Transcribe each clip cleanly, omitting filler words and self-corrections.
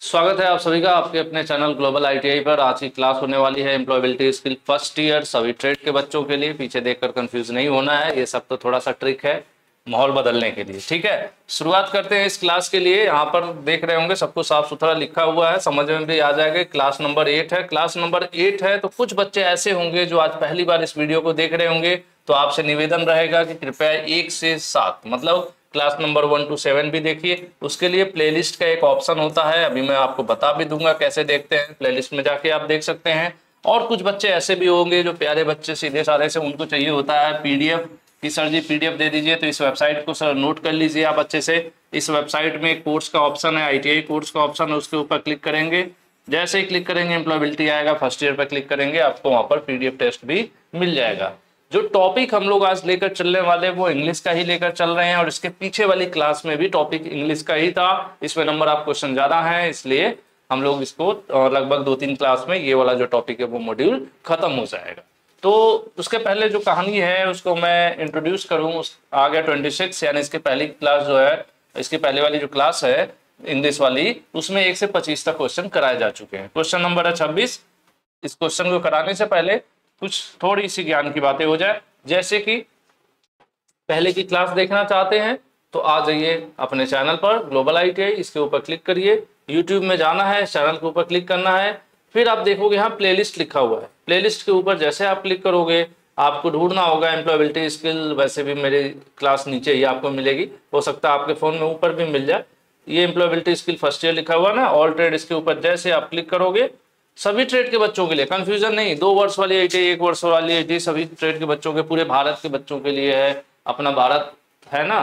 स्वागत है आप सभी का आपके अपने चैनल ग्लोबल आईटीआई पर। आज की क्लास होने वाली है एम्प्लॉयबिलिटी स्किल फर्स्ट ईयर सभी ट्रेड के बच्चों के लिए। पीछे देखकर कंफ्यूज नहीं होना है, ये सब तो थोड़ा सा ट्रिक है माहौल बदलने के लिए। ठीक है, शुरुआत करते हैं इस क्लास के लिए। यहाँ पर देख रहे होंगे सबको साफ सुथरा लिखा हुआ है, समझ में भी आ जाएगा। क्लास नंबर 8 है। क्लास नंबर 8 है तो कुछ बच्चे ऐसे होंगे जो आज पहली बार इस वीडियो को देख रहे होंगे, तो आपसे निवेदन रहेगा कि कृपया 1 से 7 मतलब क्लास नंबर 1 to 7 भी देखिए। उसके लिए प्लेलिस्ट का एक ऑप्शन होता है, अभी मैं आपको बता भी दूंगा कैसे देखते हैं। प्लेलिस्ट में जाके आप देख सकते हैं। और कुछ बच्चे ऐसे भी होंगे जो प्यारे बच्चे सीधे सारे से, उनको चाहिए होता है पीडीएफ कि सर जी पीडीएफ दे दीजिए। तो इस वेबसाइट को सर नोट कर लीजिए आप अच्छे से। इस वेबसाइट में एक कोर्स का ऑप्शन है, आईटीआई कोर्स का ऑप्शन है, उसके ऊपर क्लिक करेंगे। जैसे ही क्लिक करेंगे एम्प्लॉयबिलिटी आएगा, फर्स्ट ईयर पर क्लिक करेंगे, आपको वहां पर पीडीएफ टेस्ट भी मिल जाएगा। जो टॉपिक हम लोग आज लेकर चलने वाले वो इंग्लिश का ही लेकर चल रहे हैं, और इसके पीछे वाली क्लास में भी टॉपिक इंग्लिश का ही था। इसमें नंबर ऑफ क्वेश्चन ज्यादा है, इसलिए हम लोग इसको लगभग 2-3 क्लास में ये वाला जो टॉपिक है वो मॉड्यूल खत्म हो जाएगा। तो उसके पहले जो कहानी है उसको मैं इंट्रोड्यूस करूँ। आ गया 26, यानी इसके पहली क्लास जो है, इसके पहले वाली जो क्लास है इंग्लिश वाली, उसमें 1 से 25 तक क्वेश्चन कराए जा चुके हैं। क्वेश्चन नंबर है 26। इस क्वेश्चन को कराने से पहले कुछ थोड़ी सी ज्ञान की बातें हो जाए। जैसे कि पहले की क्लास देखना चाहते हैं तो आ जाइए अपने चैनल पर ग्लोबल आईटीआई, इसके ऊपर क्लिक करिए। यूट्यूब में जाना है, चैनल के ऊपर क्लिक करना है, फिर आप देखोगे यहाँ प्लेलिस्ट लिखा हुआ है। प्लेलिस्ट के ऊपर जैसे आप क्लिक करोगे आपको ढूंढना होगा एम्प्लॉयबिलिटी स्किल। वैसे भी मेरी क्लास नीचे ही आपको मिलेगी, हो सकता है आपके फोन में ऊपर भी मिल जाए। ये एम्प्लॉयबिलिटी स्किल फर्स्ट ईयर लिखा हुआ ना, ऑल ट्रेड, इसके ऊपर जैसे आप क्लिक करोगे सभी ट्रेड के बच्चों के लिए, कंफ्यूजन नहीं, 2 वर्ष वाली आईटीआई, 1 वर्ष वाली आईटीआई, सभी ट्रेड के बच्चों के, पूरे भारत के बच्चों के लिए है। अपना भारत है ना,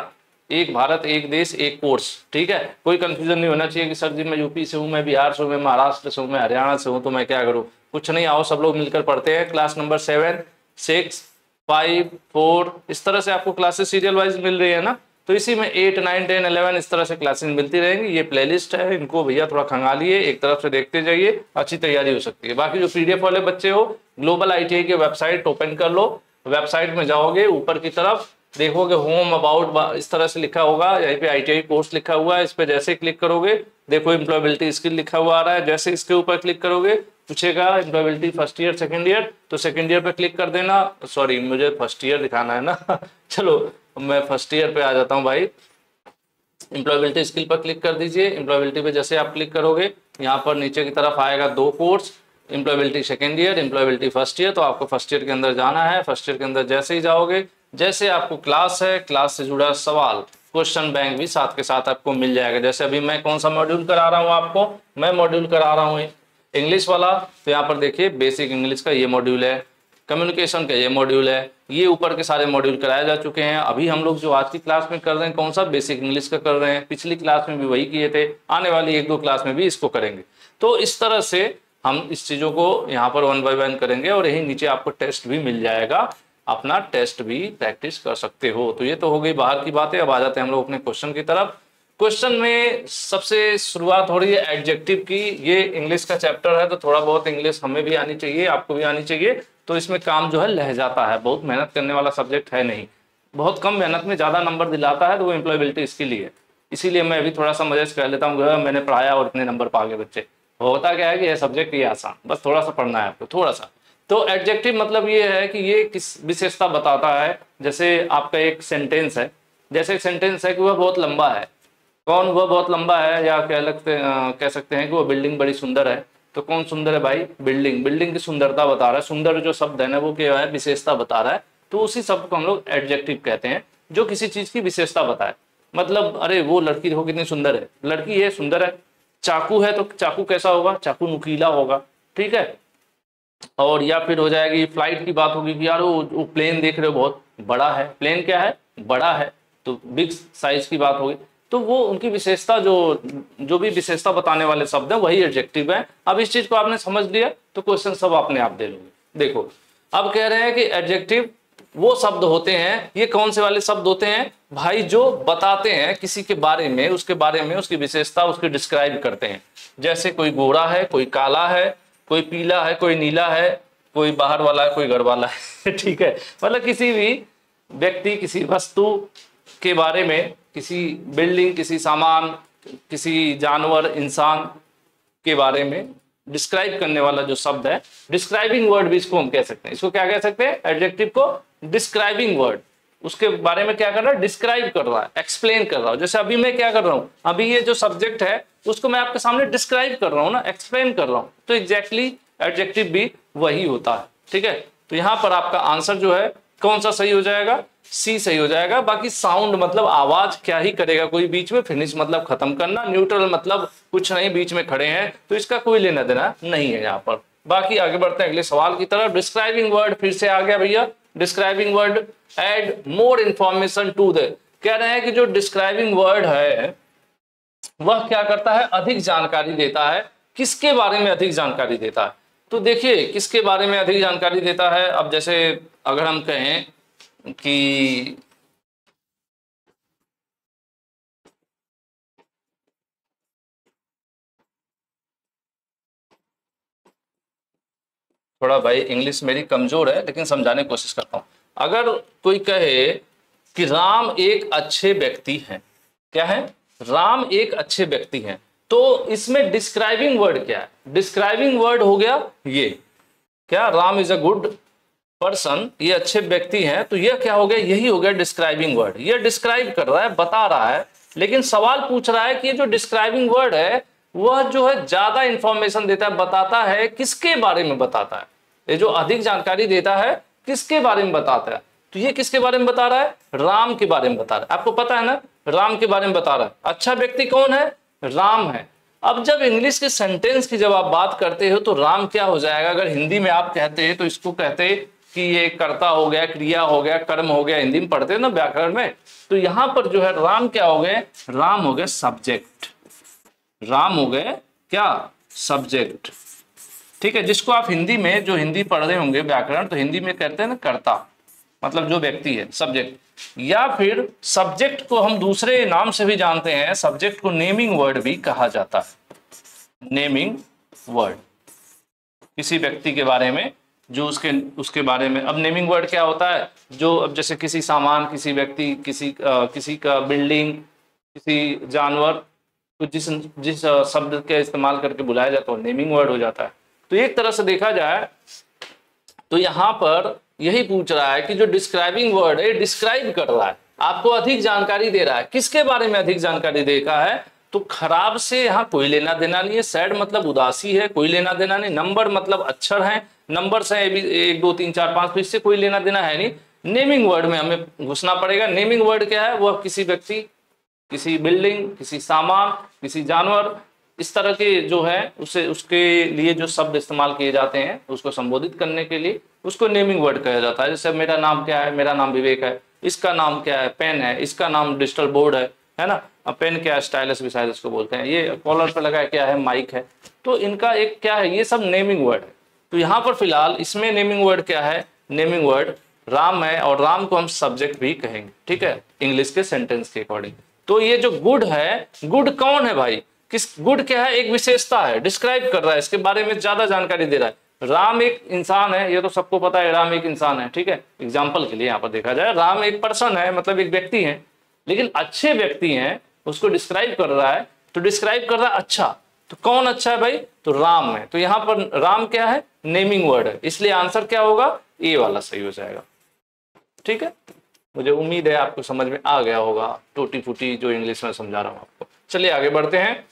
एक भारत एक देश एक कोर्स। ठीक है, कोई कंफ्यूजन नहीं होना चाहिए कि सर जी मैं यूपी से हूँ, मैं बिहार से हूँ, मैं महाराष्ट्र से हूँ, मैं हरियाणा से हूँ, तो मैं क्या करूँ। कुछ नहीं, आओ सब लोग मिलकर पढ़ते हैं। क्लास नंबर 7, 6, 5, 4 इस तरह से आपको क्लासेस सीरियल वाइज मिल रही है ना। तो इसी में 8, 9, 10, 11 इस तरह से क्लासेस मिलती रहेंगी। ये प्लेलिस्ट है, इनको भैया थोड़ा खंगालिए, एक तरफ से देखते जाइए, अच्छी तैयारी हो सकती है। बाकी जो पीडीएफ वाले बच्चे हो, ग्लोबल आईटीआई की वेबसाइट ओपन कर लो। वेबसाइट में जाओगे, ऊपर की तरफ देखोगे होम अबाउट इस तरह से लिखा होगा, यहीं पे आईटीआई कोर्स लिखा हुआ है। इस पे जैसे क्लिक करोगे देखो एम्प्लॉयबिलिटी स्किल लिखा हुआ आ रहा है। जैसे इसके ऊपर क्लिक करोगे पूछेगा employability first year second year, तो सेकंड ईयर पे क्लिक कर देना। सॉरी, मुझे फर्स्ट ईयर दिखाना है ना चलो मैं फर्स्ट ईयर पे आ जाता हूँ भाई। एम्प्लॉयबिलिटी स्किल पर क्लिक कर दीजिए। एम्प्लॉयबिलिटी पे जैसे आप क्लिक करोगे यहाँ पर नीचे की तरफ आएगा 2 course, employability second year, employability first year. तो आपको फर्स्ट ईयर के अंदर जाना है। फर्स्ट ईयर के अंदर जैसे ही जाओगे, जैसे आपको क्लास है, क्लास से जुड़ा सवाल, क्वेश्चन बैंक भी साथ के साथ आपको मिल जाएगा। जैसे अभी मैं कौन सा मॉड्यूल करा रहा हूँ आपको, मैं मॉड्यूल करा रहा हूँ इंग्लिश वाला। तो यहाँ पर देखिए बेसिक इंग्लिश का ये मॉड्यूल है, कम्युनिकेशन का ये मॉड्यूल है, ये ऊपर के सारे मॉड्यूल कराए जा चुके हैं। अभी हम लोग जो आज की क्लास में कर रहे हैं कौन सा, बेसिक इंग्लिश का कर रहे हैं। पिछली क्लास में भी वही किए थे, आने वाली 1-2 क्लास में भी इसको करेंगे। तो इस तरह से हम इस चीज़ों को यहाँ पर 1 बाय 1 करेंगे, और यही नीचे आपको टेस्ट भी मिल जाएगा, अपना टेस्ट भी प्रैक्टिस कर सकते हो। तो ये तो हो गई बाहर की बातें। अब आ जाते हैं हम लोग अपने क्वेश्चन की तरफ। क्वेश्चन में सबसे शुरुआत हो रही है एडजेक्टिव की। ये इंग्लिश का चैप्टर है तो थोड़ा बहुत इंग्लिश हमें भी आनी चाहिए, आपको भी आनी चाहिए। तो इसमें काम जो है लह जाता है, बहुत मेहनत करने वाला सब्जेक्ट है नहीं, बहुत कम मेहनत में ज़्यादा नंबर दिलाता है, तो वो एम्प्लॉयबिलिटी इसके लिए। इसीलिए मैं अभी थोड़ा सा मजेस कर लेता हूँ, मैंने पढ़ाया और इतने नंबर पा गए बच्चे। होता क्या है कि यह सब्जेक्ट ये आसान, बस थोड़ा सा पढ़ना है आपको, थोड़ा सा। तो एडजेक्टिव मतलब ये है कि ये किस विशेषता बताता है। जैसे आपका एक सेंटेंस है, जैसे एक सेंटेंस है कि वह बहुत लंबा है। कौन वह बहुत लंबा है, या कह सकते हैं कि वो बिल्डिंग बड़ी सुंदर है। तो कौन सुंदर है भाई, बिल्डिंग। बिल्डिंग की सुंदरता बता रहा है। सुंदर जो शब्द है ना वो क्या है, विशेषता बता रहा है। तो उसी शब्द को हम लोग एडजेक्टिव कहते हैं, जो किसी चीज की विशेषता बताए। मतलब अरे वो लड़की देखो कितनी सुंदर है, लड़की है सुंदर है। चाकू है तो चाकू कैसा होगा, चाकू नुकीला होगा। ठीक है, और या फिर हो जाएगी फ्लाइट की बात होगी कि यार वो प्लेन देख रहे हो बहुत बड़ा है। प्लेन क्या है, बड़ा है, तो बिग साइज की बात होगी। तो वो उनकी विशेषता, जो भी विशेषता बताने वाले शब्द हैं वही एडजेक्टिव है। अब इस चीज को आपने समझ लिया तो क्वेश्चन सब अपने आप दे लोगे। देखो अब कह रहे हैं कि एडजेक्टिव वो शब्द होते हैं, ये कौन से वाले शब्द होते हैं भाई, जो बताते हैं किसी के बारे में, उसके बारे में, उसकी विशेषता, उसकी डिस्क्राइब करते हैं। जैसे कोई गोरा है, कोई काला है, कोई पीला है, कोई नीला है, कोई बाहर वाला है, कोई घर वाला है ठीक है, मतलब किसी भी व्यक्ति, किसी वस्तु के बारे में, किसी बिल्डिंग, किसी सामान, किसी जानवर, इंसान, के बारे में डिस्क्राइब करने वाला जो शब्द है, डिस्क्राइबिंग वर्ड भी इसको हम कह सकते हैं। इसको क्या कह सकते हैं? एडजेक्टिव को डिस्क्राइबिंग वर्ड, उसके बारे में क्या कर रहा है? डिस्क्राइब कर रहा है, एक्सप्लेन कर रहा हूं। जैसे अभी मैं क्या कर रहा हूं, अभी ये जो सब्जेक्ट है उसको मैं आपके सामने डिस्क्राइब कर रहा हूं ना, एक्सप्लेन कर रहा हूं, तो एग्जैक्टली एडजेक्टिव भी वही होता है। ठीक है, तो यहां पर आपका आंसर जो है कौन सा सही हो जाएगा? सी सही हो जाएगा। बाकी साउंड मतलब आवाज क्या ही करेगा कोई बीच में, फिनिश मतलब खत्म करना, न्यूट्रल मतलब कुछ नहीं, बीच में खड़े हैं, तो इसका कोई लेना देना नहीं है यहाँ पर। बाकी आगे बढ़ते हैं अगले सवाल की तरफ। डिस्क्राइबिंग वर्ड फिर से आ गया भैया, describing word add more information to the, कह रहे हैं कि जो डिस्क्राइबिंग वर्ड है वह क्या करता है? अधिक जानकारी देता है। किसके बारे में अधिक जानकारी देता है? तो देखिए किसके बारे में अधिक जानकारी देता है। अब जैसे अगर हम कहें कि थोड़ा भाई इंग्लिश मेरी कमजोर है लेकिन समझाने की कोशिश करता हूं। अगर कोई कहे कि राम एक अच्छे व्यक्ति हैं, क्या है? राम एक अच्छे व्यक्ति हैं, तो इसमें डिस्क्राइबिंग वर्ड क्या है? डिस्क्राइबिंग वर्ड हो गया ये, क्या? Ram is a good person, ये अच्छे व्यक्ति हैं, तो ये क्या हो गया? यही हो गया डिस्क्राइबिंग वर्ड। ये डिस्क्राइब कर रहा है, बता रहा है, लेकिन सवाल पूछ रहा है कि ये जो डिस्क्राइबिंग वर्ड है वह जो है ज्यादा इंफॉर्मेशन देता है, बताता है, किसके बारे में बताता है? ये जो अधिक जानकारी देता है किसके बारे में बताता है? तो ये किसके बारे में बता रहा है? राम के बारे में बता रहा है। आपको पता है ना, राम के बारे में बता रहा है। अच्छा व्यक्ति कौन है? राम है। अब जब इंग्लिश के सेंटेंस की जब आप बात करते हो तो राम क्या हो जाएगा? अगर हिंदी में आप कहते हैं तो इसको कहते हैं कि ये कर्ता हो गया, क्रिया हो गया, कर्म हो गया, हिंदी में पढ़ते हैं ना व्याकरण में। तो यहां पर जो है राम क्या हो गए? राम हो गए सब्जेक्ट। राम हो गए क्या? सब्जेक्ट। ठीक है, जिसको आप हिंदी में, जो हिंदी पढ़ रहे होंगे व्याकरण, तो हिंदी में कहते हैं ना कर्ता, मतलब जो व्यक्ति है, सब्जेक्ट। या फिर सब्जेक्ट को हम दूसरे नाम से भी जानते हैं, सब्जेक्ट को नेमिंग वर्ड भी कहा जाता है। नेमिंग वर्ड किसी व्यक्ति के बारे में, जो उसके बारे में। अब नेमिंग वर्ड क्या होता है? जो अब जैसे किसी सामान, किसी व्यक्ति, किसी का बिल्डिंग, किसी जानवर को जिस शब्द के इस्तेमाल करके बुलाया जाता है नेमिंग वर्ड हो जाता है। तो एक तरह से देखा जाए तो यहाँ पर यही पूछ रहा है कि जो डिस्क्राइबिंग वर्ड है डिस्क्राइब कर रहा है, आपको अधिक जानकारी दे रहा है। किसके बारे में अधिक जानकारी देगा है? तो खराब से यहाँ कोई लेना देना नहीं है। सैड मतलब उदासी है, कोई लेना देना नहीं। नंबर मतलब अक्षर है, नंबर्स हैं 1 2 3 4 5, तो इससे कोई लेना देना है नहीं। नेमिंग वर्ड में हमें घुसना पड़ेगा। नेमिंग वर्ड क्या है? वह किसी व्यक्ति, किसी बिल्डिंग, किसी सामान, किसी जानवर, इस तरह के जो है उसके लिए जो शब्द इस्तेमाल किए जाते हैं उसको संबोधित करने के लिए, उसको नेमिंग वर्ड कहा जाता है। जैसे मेरा नाम क्या है? मेरा नाम विवेक है। इसका नाम क्या है? पेन है। इसका नाम डिजिटल बोर्ड है ना। अब पेन क्या है? स्टाइलस भी शायद इसको बोलते हैं। ये कॉलर पे लगा है क्या है? माइक है। तो इनका एक क्या है? ये सब नेमिंग वर्ड है। तो यहाँ पर फिलहाल इसमें नेमिंग वर्ड क्या है? नेमिंग वर्ड राम है, और राम को हम सब्जेक्ट भी कहेंगे। ठीक है, इंग्लिश के सेंटेंस के अकॉर्डिंग। तो ये जो गुड है, गुड कौन है भाई? किस गुड क्या है? एक विशेषता है, डिस्क्राइब कर रहा है, इसके बारे में ज्यादा जानकारी दे रहा है। राम एक इंसान है, ये तो सबको पता है, राम एक इंसान है। ठीक है, एग्जाम्पल के लिए यहाँ पर देखा जाए, राम एक पर्सन है, मतलब एक व्यक्ति है, लेकिन अच्छे व्यक्ति हैं, उसको डिस्क्राइब कर रहा है। तो डिस्क्राइब कर रहा है अच्छा, तो कौन अच्छा है भाई? तो राम है। तो यहाँ पर राम क्या है? नेमिंग वर्ड है, इसलिए आंसर क्या होगा? ए वाला सही हो जाएगा। ठीक है, मुझे उम्मीद है आपको समझ में आ गया होगा, टूटी फूटी जो इंग्लिश में समझा रहा हूं आपको। चलिए आगे बढ़ते हैं।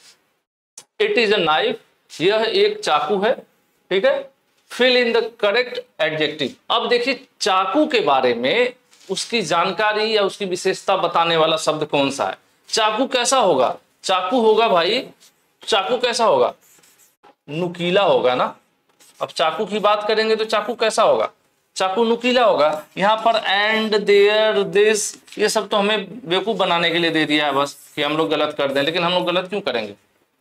इट इज अ नाइफ, यह एक चाकू है। ठीक है, fill in the correct adjective. अब देखिए चाकू के बारे में उसकी जानकारी या उसकी विशेषता बताने वाला शब्द कौन सा है? चाकू कैसा होगा? चाकू होगा भाई, चाकू कैसा होगा? नुकीला होगा ना। अब चाकू की बात करेंगे तो चाकू कैसा होगा? चाकू नुकीला होगा। यहाँ पर एंड, देयर, दिस, ये सब तो हमें बेवकूफ बनाने के लिए दे दिया है बस, कि हम लोग गलत कर दें। लेकिन हम लोग गलत क्यों करेंगे?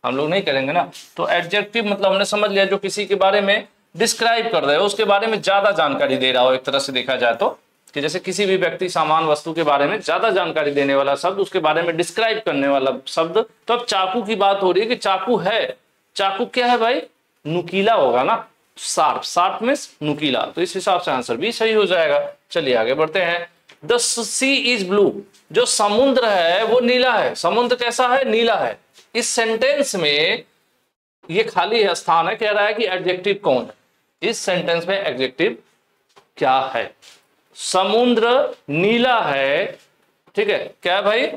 हम लोग नहीं करेंगे ना। तो एडजेक्टिव मतलब हमने समझ लिया, जो किसी के बारे में डिस्क्राइब कर रहे हो, उसके बारे में ज्यादा जानकारी दे रहा हो। एक तरह से देखा जाए तो, कि जैसे किसी भी व्यक्ति, सामान, वस्तु के बारे में ज्यादा जानकारी देने वाला शब्द, उसके बारे में डिस्क्राइब करने वाला शब्द। तो अब चाकू की बात हो रही है कि चाकू है, चाकू क्या है भाई? नुकीला होगा ना, शार्प। शार्प मींस नुकीला, तो इस हिसाब से आंसर भी सही हो जाएगा। चलिए आगे बढ़ते हैं। द सी इज ब्लू, जो समुद्र है वो नीला है। समुद्र कैसा है? नीला है। इस सेंटेंस में ये खाली है स्थान है, कह रहा है कि एडजेक्टिव कौन है, इस सेंटेंस में एडजेक्टिव क्या है। समुद्र नीला है, ठीक है, क्या है भाई,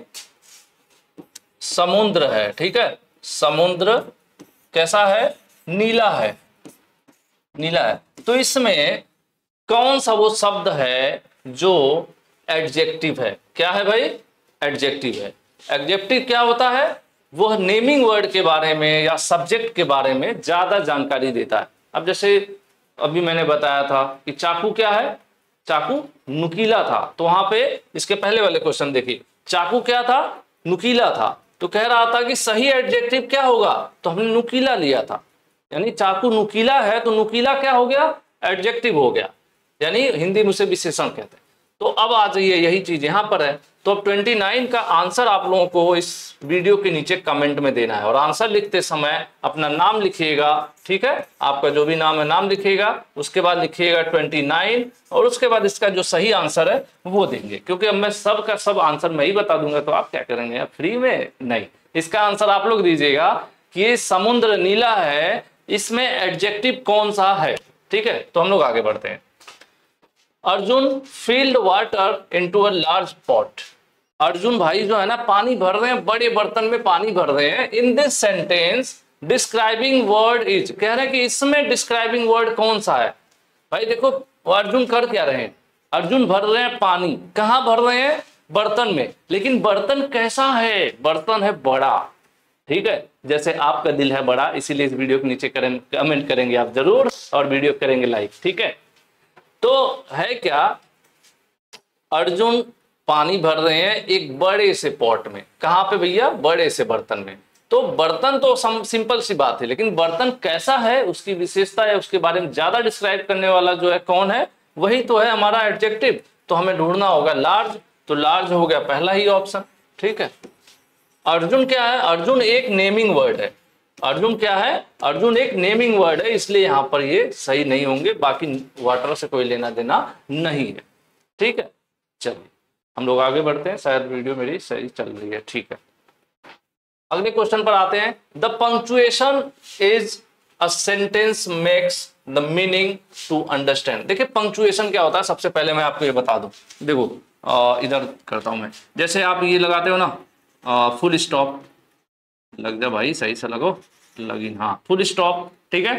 समुद्र है, ठीक है, समुद्र कैसा है, नीला है, नीला है। तो इसमें कौन सा वो शब्द है जो एडजेक्टिव है, क्या है भाई, एडजेक्टिव है। एडजेक्टिव क्या होता है, वह नेमिंग वर्ड के बारे में या सब्जेक्ट के बारे में ज्यादा जानकारी देता है। अब जैसे अभी मैंने बताया था कि चाकू क्या है, चाकू नुकीला था, तो वहां पे इसके पहले वाले क्वेश्चन देखिए, चाकू क्या था, नुकीला था, तो कह रहा था कि सही एडजेक्टिव क्या होगा, तो हमने नुकीला लिया था, यानी चाकू नुकीला है तो नुकीला क्या हो गया, एडजेक्टिव हो गया, यानी हिंदी में उसे विशेषण कहते हैं। तो अब आ जाइए, यही चीज यहां पर है। तो अब 29 का आंसर आप लोगों को इस वीडियो के नीचे कमेंट में देना है, और आंसर लिखते समय अपना नाम लिखिएगा, ठीक है, आपका जो भी नाम है नाम लिखिएगा, उसके बाद लिखिएगा 29, और उसके बाद इसका जो सही आंसर है वो देंगे, क्योंकि अब मैं सब का सब आंसर मैं ही बता दूंगा तो आप क्या करेंगे फ्री में, नहीं, इसका आंसर आप लोग दीजिएगा कि ये समुद्र नीला है, इसमें एडजेक्टिव कौन सा है, ठीक है। तो हम लोग आगे बढ़ते हैं। Arjun field water into a large pot, Arjun भाई जो है ना पानी भर रहे हैं, बड़े बर्तन में पानी भर रहे हैं। इन this sentence describing word is, कह रहे हैं कि इसमें डिस्क्राइबिंग वर्ड कौन सा है। भाई देखो अर्जुन कर क्या रहे हैं, अर्जुन भर रहे हैं पानी, कहां भर रहे हैं, बर्तन में, लेकिन बर्तन कैसा है, बर्तन है बड़ा, ठीक है, जैसे आपका दिल है बड़ा, इसीलिए इस वीडियो के नीचे कमेंट करेंगे आप जरूर, और वीडियो करेंगे लाइक, ठीक है। तो है क्या, अर्जुन पानी भर रहे हैं एक बड़े से पॉट में, कहां पे भैया, बड़े से बर्तन में। तो बर्तन तो सिंपल सी बात है, लेकिन बर्तन कैसा है, उसकी विशेषता है, उसके बारे में ज्यादा डिस्क्राइब करने वाला जो है कौन है, वही तो है हमारा एडजेक्टिव। तो हमें ढूंढना होगा लार्ज, तो लार्ज हो गया पहला ही ऑप्शन, ठीक है। अर्जुन क्या है, अर्जुन एक नेमिंग वर्ड है, अर्जुन क्या है, अर्जुन एक नेमिंग वर्ड है, इसलिए यहां पर ये सही नहीं होंगे, बाकी वाटर से कोई लेना देना नहीं है, ठीक है। चलिए हम लोग आगे बढ़ते हैं, शायद वीडियो मेरी सही चल रही है, ठीक है। अगले क्वेश्चन पर आते हैं। The punctuation is a sentence makes the meaning to understand. देखिए पंक्चुएशन क्या होता है, सबसे पहले मैं आपको ये बता दूं, देखो इधर करता हूं मैं, जैसे आप ये लगाते हो ना फुल स्टॉप, लग जा भाई सही से लगो, लगिन, हाँ फुल स्टॉप, ठीक है,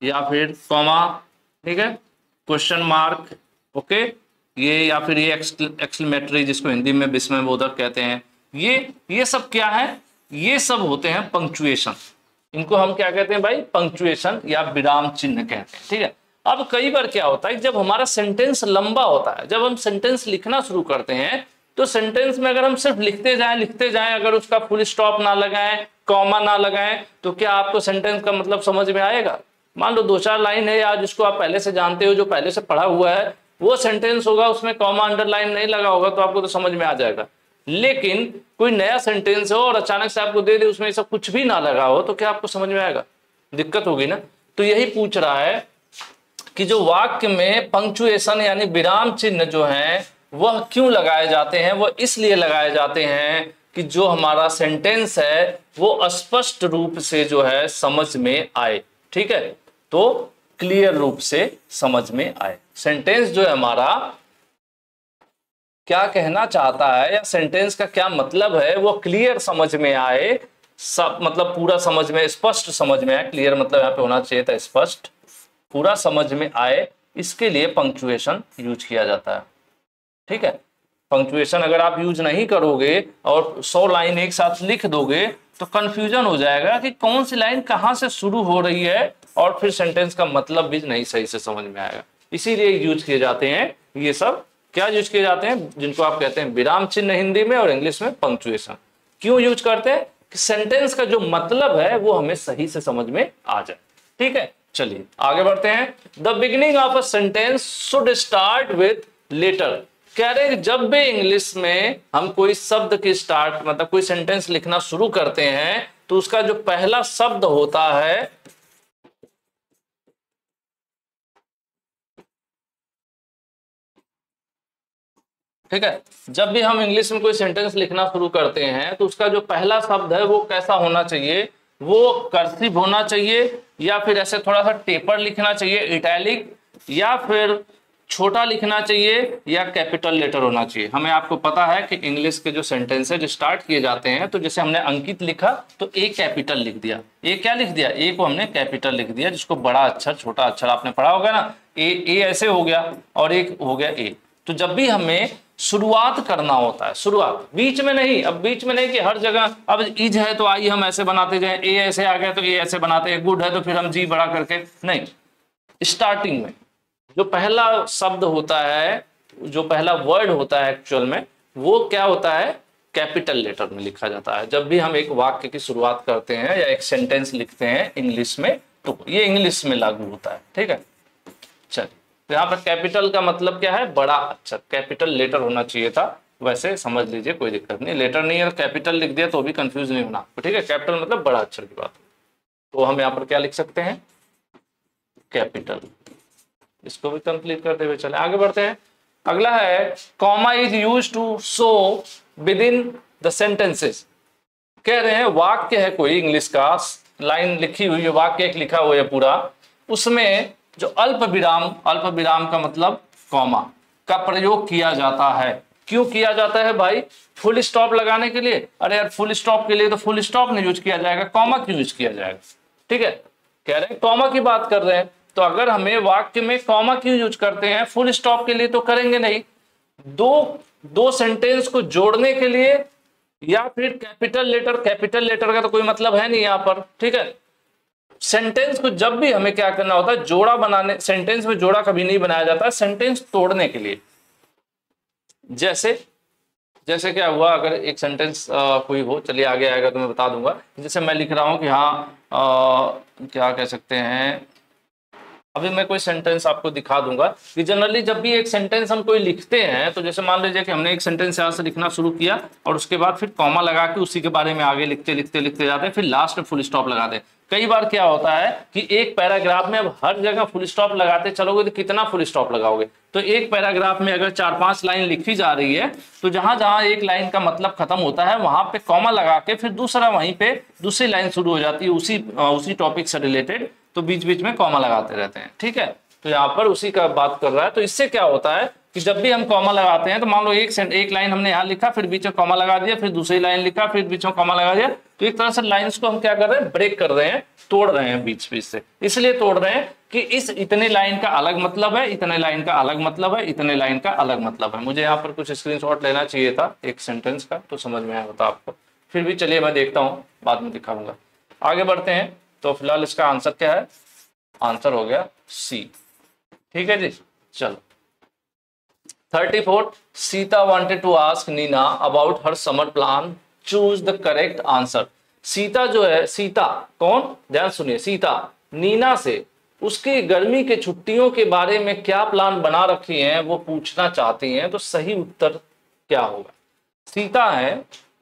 या फिर कॉमा, ठीक है, क्वेश्चन मार्क, ओके, ये या फिर ये एक्सक्लेमेटरी जिसको हिंदी में विस्मयबोधक कहते हैं, ये सब क्या है, ये सब होते हैं पंक्चुएशन, इनको हम क्या कहते हैं भाई, पंक्चुएशन या विराम चिन्ह कहते हैं, ठीक है। अब कई बार क्या होता है, जब हमारा सेंटेंस लंबा होता है, जब हम सेंटेंस लिखना शुरू करते हैं, तो सेंटेंस में अगर हम सिर्फ लिखते जाएं, अगर उसका फुल स्टॉप ना लगाएं, कॉमा ना लगाएं, तो क्या आपको सेंटेंस का मतलब समझ में आएगा। मान लो 2-4 लाइन है या जिसको आप पहले से जानते हो, जो पहले से पढ़ा हुआ है, वो सेंटेंस होगा, उसमें कॉमा अंडरलाइन नहीं लगा होगा, तो आपको तो समझ में आ जाएगा। लेकिन कोई नया सेंटेंस हो और अचानक से आपको दे दे उसमें सब कुछ भी ना लगा हो, तो क्या आपको समझ में आएगा, दिक्कत होगी ना। तो यही पूछ रहा है कि जो वाक्य में पंक्चुएशन यानी विराम चिन्ह जो है वह क्यों लगाए जाते हैं, वह इसलिए लगाए जाते हैं कि जो हमारा सेंटेंस है वो स्पष्ट रूप से जो है समझ में आए, ठीक है, तो क्लियर रूप से समझ में आए, सेंटेंस जो है हमारा क्या कहना चाहता है या सेंटेंस का क्या मतलब है वो क्लियर समझ में आए, सब मतलब पूरा समझ में, स्पष्ट समझ में आए, क्लियर मतलब यहाँ पे होना चाहिए था स्पष्ट, पूरा समझ में आए, इसके लिए पंक्चुएशन यूज किया जाता है, ठीक है। पंक्चुएशन अगर आप यूज नहीं करोगे और 100 लाइन एक साथ लिख दोगे तो कंफ्यूजन हो जाएगा कि कौन सी लाइन कहां से शुरू हो रही है, और फिर सेंटेंस का मतलब भी नहीं सही से समझ में आएगा। इसीलिए यूज किए जाते हैं ये सब, क्या यूज किए जाते हैं, जिनको आप कहते हैं विराम चिन्ह हिंदी में, और इंग्लिश में पंक्चुएशन। क्यों यूज करते हैं, कि सेंटेंस का जो मतलब है वो हमें सही से समझ में आ जाए, ठीक है। चलिए आगे बढ़ते हैं। The beginning of a sentence should start with letter, कह रहे हैं जब भी इंग्लिश में हम कोई शब्द की स्टार्ट मतलब कोई सेंटेंस लिखना शुरू करते हैं तो उसका जो पहला शब्द होता है, ठीक है, जब भी हम इंग्लिश में कोई सेंटेंस लिखना शुरू करते हैं तो उसका जो पहला शब्द है वो कैसा होना चाहिए, वो कर्सिव होना चाहिए या फिर ऐसे थोड़ा सा टेपर लिखना चाहिए, इटैलिक, या फिर छोटा लिखना चाहिए, या कैपिटल लेटर होना चाहिए। हमें आपको पता है कि इंग्लिश के जो सेंटेंस है जो स्टार्ट किए जाते हैं, तो जैसे हमने अंकित लिखा तो ए कैपिटल लिख दिया, ए क्या लिख दिया, ए को हमने कैपिटल लिख दिया, जिसको बड़ा अक्षर छोटा अक्षर आपने पढ़ा होगा ना, ए ऐसे हो गया और एक हो गया ए। तो जब भी हमें शुरुआत करना होता है, शुरुआत बीच में नहीं, अब बीच में नहीं कि हर जगह अब इज है तो आई हम ऐसे बनाते जाए, ए ऐसे आ गया तो ए ऐसे बनाते हैं, गुड है तो फिर हम जी बड़ा करके, नहीं, स्टार्टिंग में जो पहला शब्द होता है, जो पहला वर्ड होता है एक्चुअल में, वो क्या होता है, कैपिटल लेटर में लिखा जाता है। जब भी हम एक वाक्य की शुरुआत करते हैं या एक सेंटेंस लिखते हैं इंग्लिश में, तो ये इंग्लिश में लागू होता है, ठीक है। चलिए, तो यहाँ पर कैपिटल का मतलब क्या है, बड़ा अक्षर, कैपिटल लेटर होना चाहिए था, वैसे समझ लीजिए, कोई दिक्कत नहीं, लेटर नहीं है कैपिटल लिख दिया तो भी कंफ्यूज नहीं होना, ठीक है। कैपिटल मतलब बड़ा अक्षर की बात, तो हम यहाँ पर क्या लिख सकते हैं, कैपिटल। इसको भी कंप्लीट करते हुए चले आगे बढ़ते हैं। अगला है comma is use to show within the sentences. कह रहे हैं वाक्य है कोई इंग्लिश का, लाइन लिखी हुई है, वाक्य एक लिखा हुआ है पूरा, उसमें जो अल्प विराम का मतलब कॉमा का प्रयोग किया जाता है। क्यों किया जाता है भाई, फुल स्टॉप लगाने के लिए। अरे यार फुल स्टॉप के लिए तो फुल स्टॉप नहीं यूज किया जाएगा, कॉमा क्यों यूज किया जाएगा, ठीक है। कह रहे हैं कॉमा की बात कर रहे हैं, तो अगर हमें वाक्य में कॉमा क्यों यूज करते हैं, फुल स्टॉप के लिए तो करेंगे नहीं, दो सेंटेंस को जोड़ने के लिए, या फिर कैपिटल लेटर का तो कोई मतलब है नहीं यहां पर, ठीक है। सेंटेंस को जब भी हमें क्या करना होता है, जोड़ा बनाने, सेंटेंस में जोड़ा कभी नहीं बनाया जाता, सेंटेंस तोड़ने के लिए। जैसे क्या हुआ, अगर एक सेंटेंस कोई हो, चलिए आगे आएगा तो मैं बता दूंगा। जैसे मैं लिख रहा हूं कि हाँ क्या कह सकते हैं, अभी मैं कोई सेंटेंस आपको दिखा दूंगा कि जनरली जब भी एक सेंटेंस हम कोई लिखते हैं, तो जैसे मान लीजिए कि हमने एक सेंटेंस यहाँ से लिखना शुरू किया और उसके बाद फिर कॉमा लगा के उसी के बारे में आगे लिखते जाते हैं, फिर लास्ट में फुल स्टॉप लगाते हैं। कई बार क्या होता है कि एक पैराग्राफ में अब हर जगह फुल स्टॉप लगाते चलोगे तो कितना फुल स्टॉप लगाओगे। तो एक पैराग्राफ में अगर 4-5 लाइन लिखी जा रही है, तो जहां जहां एक लाइन का मतलब खत्म होता है वहां पे कॉमा लगा के फिर दूसरा वहीं पे दूसरी लाइन शुरू हो जाती है उसी टॉपिक से रिलेटेड, तो बीच बीच में कॉमा लगाते रहते हैं, ठीक है। तो यहाँ पर उसी का बात कर रहा है। तो इससे क्या होता है कि जब भी हम कॉमा लगाते हैं, तो मान लो एक लाइन हमने यहाँ लिखा, फिर बीच में कॉमा लगा दिया, फिर दूसरी लाइन लिखा, फिर बीच में कॉमा लगा दिया, तो एक तरह से लाइंस को हम क्या कर रहे हैं, ब्रेक कर रहे हैं, तोड़ रहे हैं बीच बीच से। इसलिए तोड़ रहे हैं कि इस इतने लाइन का अलग मतलब है, इतने लाइन का अलग मतलब है, इतने लाइन का अलग मतलब है। मुझे यहाँ पर कुछ स्क्रीनशॉट लेना चाहिए था एक सेंटेंस का, तो समझ में आया होता आपको। फिर भी चलिए मैं देखता हूँ, बाद में दिखाऊंगा। आगे बढ़ते हैं। तो फिलहाल इसका आंसर क्या है, आंसर हो गया सी, ठीक है जी। चलो 34, Sita wanted to ask Nina about her summer plan, choose the correct answer. Sita जो है, सीता कौन, ध्यान सुनिए, सीता नीना से उसकी गर्मी के छुट्टियों के बारे में क्या प्लान बना रखी हैं वो पूछना चाहती हैं, तो सही उत्तर क्या होगा। सीता है,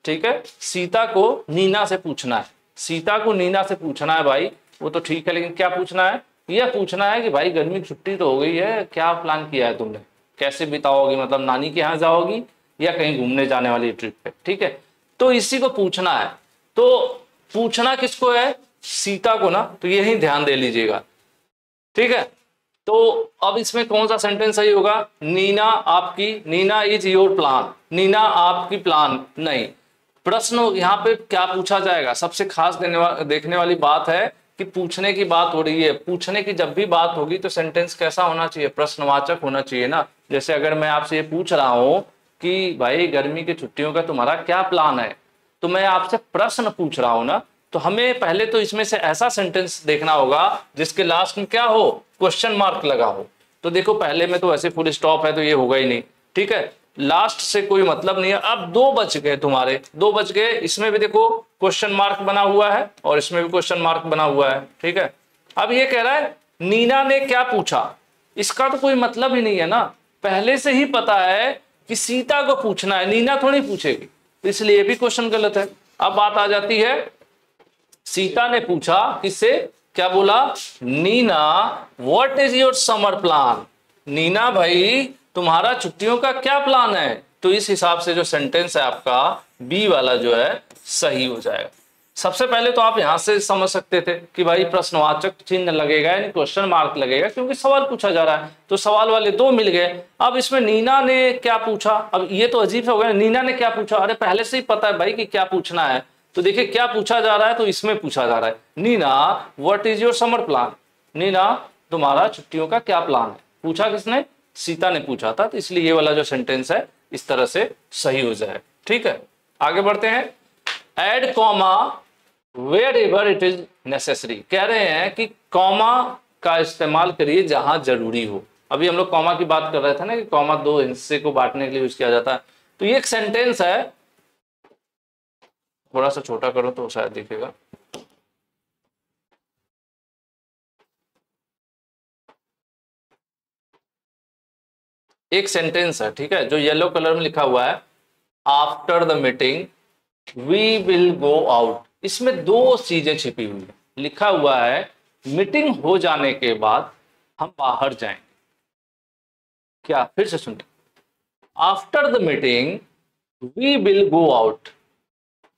ठीक है, सीता को नीना से पूछना है, सीता को नीना से पूछना है भाई, वो तो ठीक है, लेकिन क्या पूछना है, यह पूछना है कि भाई गर्मी की छुट्टी तो हो गई है, क्या प्लान किया है तुमने, कैसे बिताओगी, मतलब नानी के यहाँ जाओगी या कहीं घूमने जाने वाली ट्रिप पे, ठीक है। तो इसी को पूछना है। तो पूछना किसको है, सीता को ना, तो यही ध्यान दे लीजिएगा, ठीक है। तो अब इसमें कौन सा सेंटेंस सही होगा, नीना आपकी, Nina is your plan, Nina आपकी प्लान नहीं। प्रश्न यहाँ पे क्या पूछा जाएगा, सबसे खास देखने वाली बात है कि पूछने की बात हो रही है। पूछने की जब भी बात होगी तो सेंटेंस कैसा होना चाहिए, प्रश्नवाचक होना चाहिए ना। जैसे अगर मैं आपसे ये पूछ रहा हूं कि भाई गर्मी की छुट्टियों का तुम्हारा क्या प्लान है, तो मैं आपसे प्रश्न पूछ रहा हूं ना, तो हमें पहले तो इसमें से ऐसा सेंटेंस देखना होगा जिसके लास्ट में क्या हो, क्वेश्चन मार्क लगा हो। तो देखो पहले में तो ऐसे फुल स्टॉप है तो ये होगा ही नहीं, ठीक है, लास्ट से कोई मतलब नहीं है। अब 2 बच गए तुम्हारे, 2 बच गए, इसमें भी देखो क्वेश्चन मार्क बना हुआ है और इसमें भी क्वेश्चन मार्क बना हुआ है, ठीक है। अब ये कह रहा है नीना ने क्या पूछा, इसका तो कोई मतलब ही नहीं है ना, पहले से ही पता है कि सीता को पूछना है, नीना थोड़ी पूछेगी, तो इसलिए भी क्वेश्चन गलत है। अब बात आ जाती है, सीता ने पूछा किससे, क्या बोला, Nina what is your summer plan, Nina भाई तुम्हारा छुट्टियों का क्या प्लान है। तो इस हिसाब से जो सेंटेंस है आपका बी वाला जो है सही हो जाएगा। सबसे पहले तो आप यहां से समझ सकते थे कि भाई प्रश्नवाचक चिन्ह लगेगा यानी क्वेश्चन मार्क लगेगा, क्योंकि सवाल पूछा जा रहा है। तो सवाल वाले दो मिल गए। अब इसमें नीना ने क्या पूछा, अब ये तो अजीब हो गया, नीना ने क्या पूछा, अरे पहले से ही पता है भाई कि क्या पूछना है। तो देखिए क्या पूछा जा रहा है, तो इसमें पूछा जा रहा है, Nina what is your summer plan, Nina तुम्हारा छुट्टियों का क्या प्लान है। पूछा किसने, सीता ने पूछा था, तो इसलिए ये वाला जो सेंटेंस है इस तरह से सही हो जाए। ठीक है, आगे बढ़ते हैं। Add comma wherever it is necessary, कह रहे हैं कि कॉमा का इस्तेमाल करिए जहां जरूरी हो। अभी हम लोग कॉमा की बात कर रहे थे ना कि कॉमा दो हिस्से को बांटने के लिए यूज किया जाता है। तो ये एक सेंटेंस है, थोड़ा सा छोटा करो तो शायद दिखेगा। एक सेंटेंस है, ठीक है, जो येलो कलर में लिखा हुआ है, after the meeting we will go out. इसमें दो चीजें छिपी हुई है। लिखा हुआ है मीटिंग हो जाने के बाद हम बाहर जाएंगे। क्या, फिर से सुनिए, after the meeting we will go out,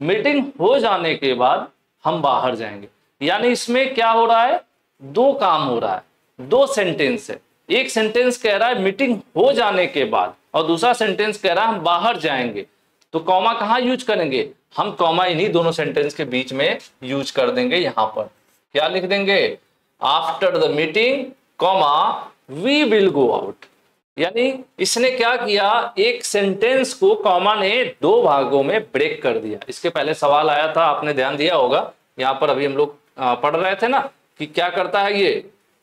मीटिंग हो जाने के बाद हम बाहर जाएंगे। यानी इसमें क्या हो रहा है, दो काम हो रहा है, दो सेंटेंस है। एक सेंटेंस कह रहा है मीटिंग हो जाने के बाद, और दूसरा सेंटेंस कह रहा है हम बाहर जाएंगे। तो कॉमा कहां यूज करेंगे, हम कॉमा इन्हीं दोनों सेंटेंस के बीच में यूज कर देंगे। यहां पर क्या लिख देंगे, after the meeting comma we will go out. यानी इसने क्या किया, एक सेंटेंस को कॉमा ने दो भागों में ब्रेक कर दिया। इसके पहले सवाल आया था, आपने ध्यान दिया होगा, यहां पर अभी हम लोग पढ़ रहे थे ना कि क्या करता है ये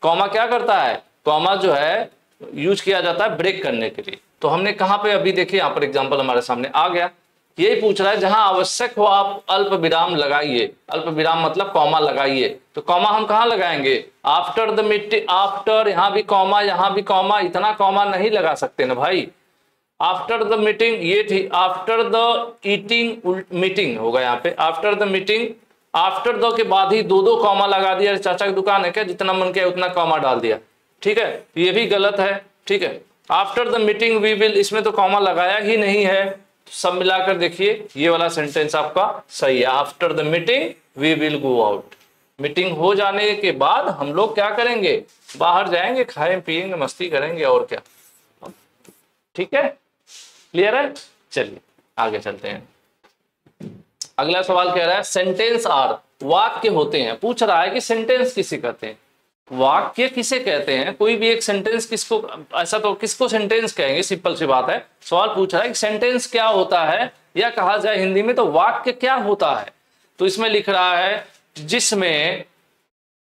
कॉमा, क्या करता है, कॉमा जो है यूज किया जाता है ब्रेक करने के लिए। तो हमने कहां पे, अभी देखिए यहां पर एग्जांपल हमारे सामने आ गया, यही पूछ रहा है जहां आवश्यक हो आप अल्प विराम लगाइए। अल्प विराम मतलब कॉमा लगाइए। तो कॉमा हम कहां लगाएंगे, आफ्टर द मीटिंग, आफ्टर, यहां भी कॉमा, यहां भी कॉमा, इतना कॉमा नहीं लगा सकते ना भाई। आफ्टर द मीटिंग ये थी, आफ्टर द ईटिंग, मीटिंग होगा यहाँ पे, after the meeting, after the के बाद ही दो दो कॉमा लगा दिया। चाचा की दुकान है क्या, जितना मन किया उतना कॉमा डाल दिया। ठीक है, ये भी गलत है। ठीक है, after the meeting we will, इसमें तो कॉमा लगाया ही नहीं है। सब मिलाकर देखिए ये वाला सेंटेंस आपका सही है, after the meeting we will go out. मीटिंग हो जाने के बाद हम लोग क्या करेंगे, बाहर जाएंगे, खाएं पिएंगे, मस्ती करेंगे, और क्या। ठीक है, क्लियर है। चलिए आगे चलते हैं। अगला सवाल कह रहा है सेंटेंस आर, वाक्य होते हैं। पूछ रहा है कि सेंटेंस किसे कहते हैं, वाक्य किसे कहते हैं। कोई भी एक सेंटेंस किसको, ऐसा तो किसको सेंटेंस कहेंगे, सिंपल सी बात है। सवाल पूछ रहा है कि सेंटेंस क्या होता है, या कहा जाए हिंदी में तो वाक्य क्या होता है। तो इसमें लिख रहा है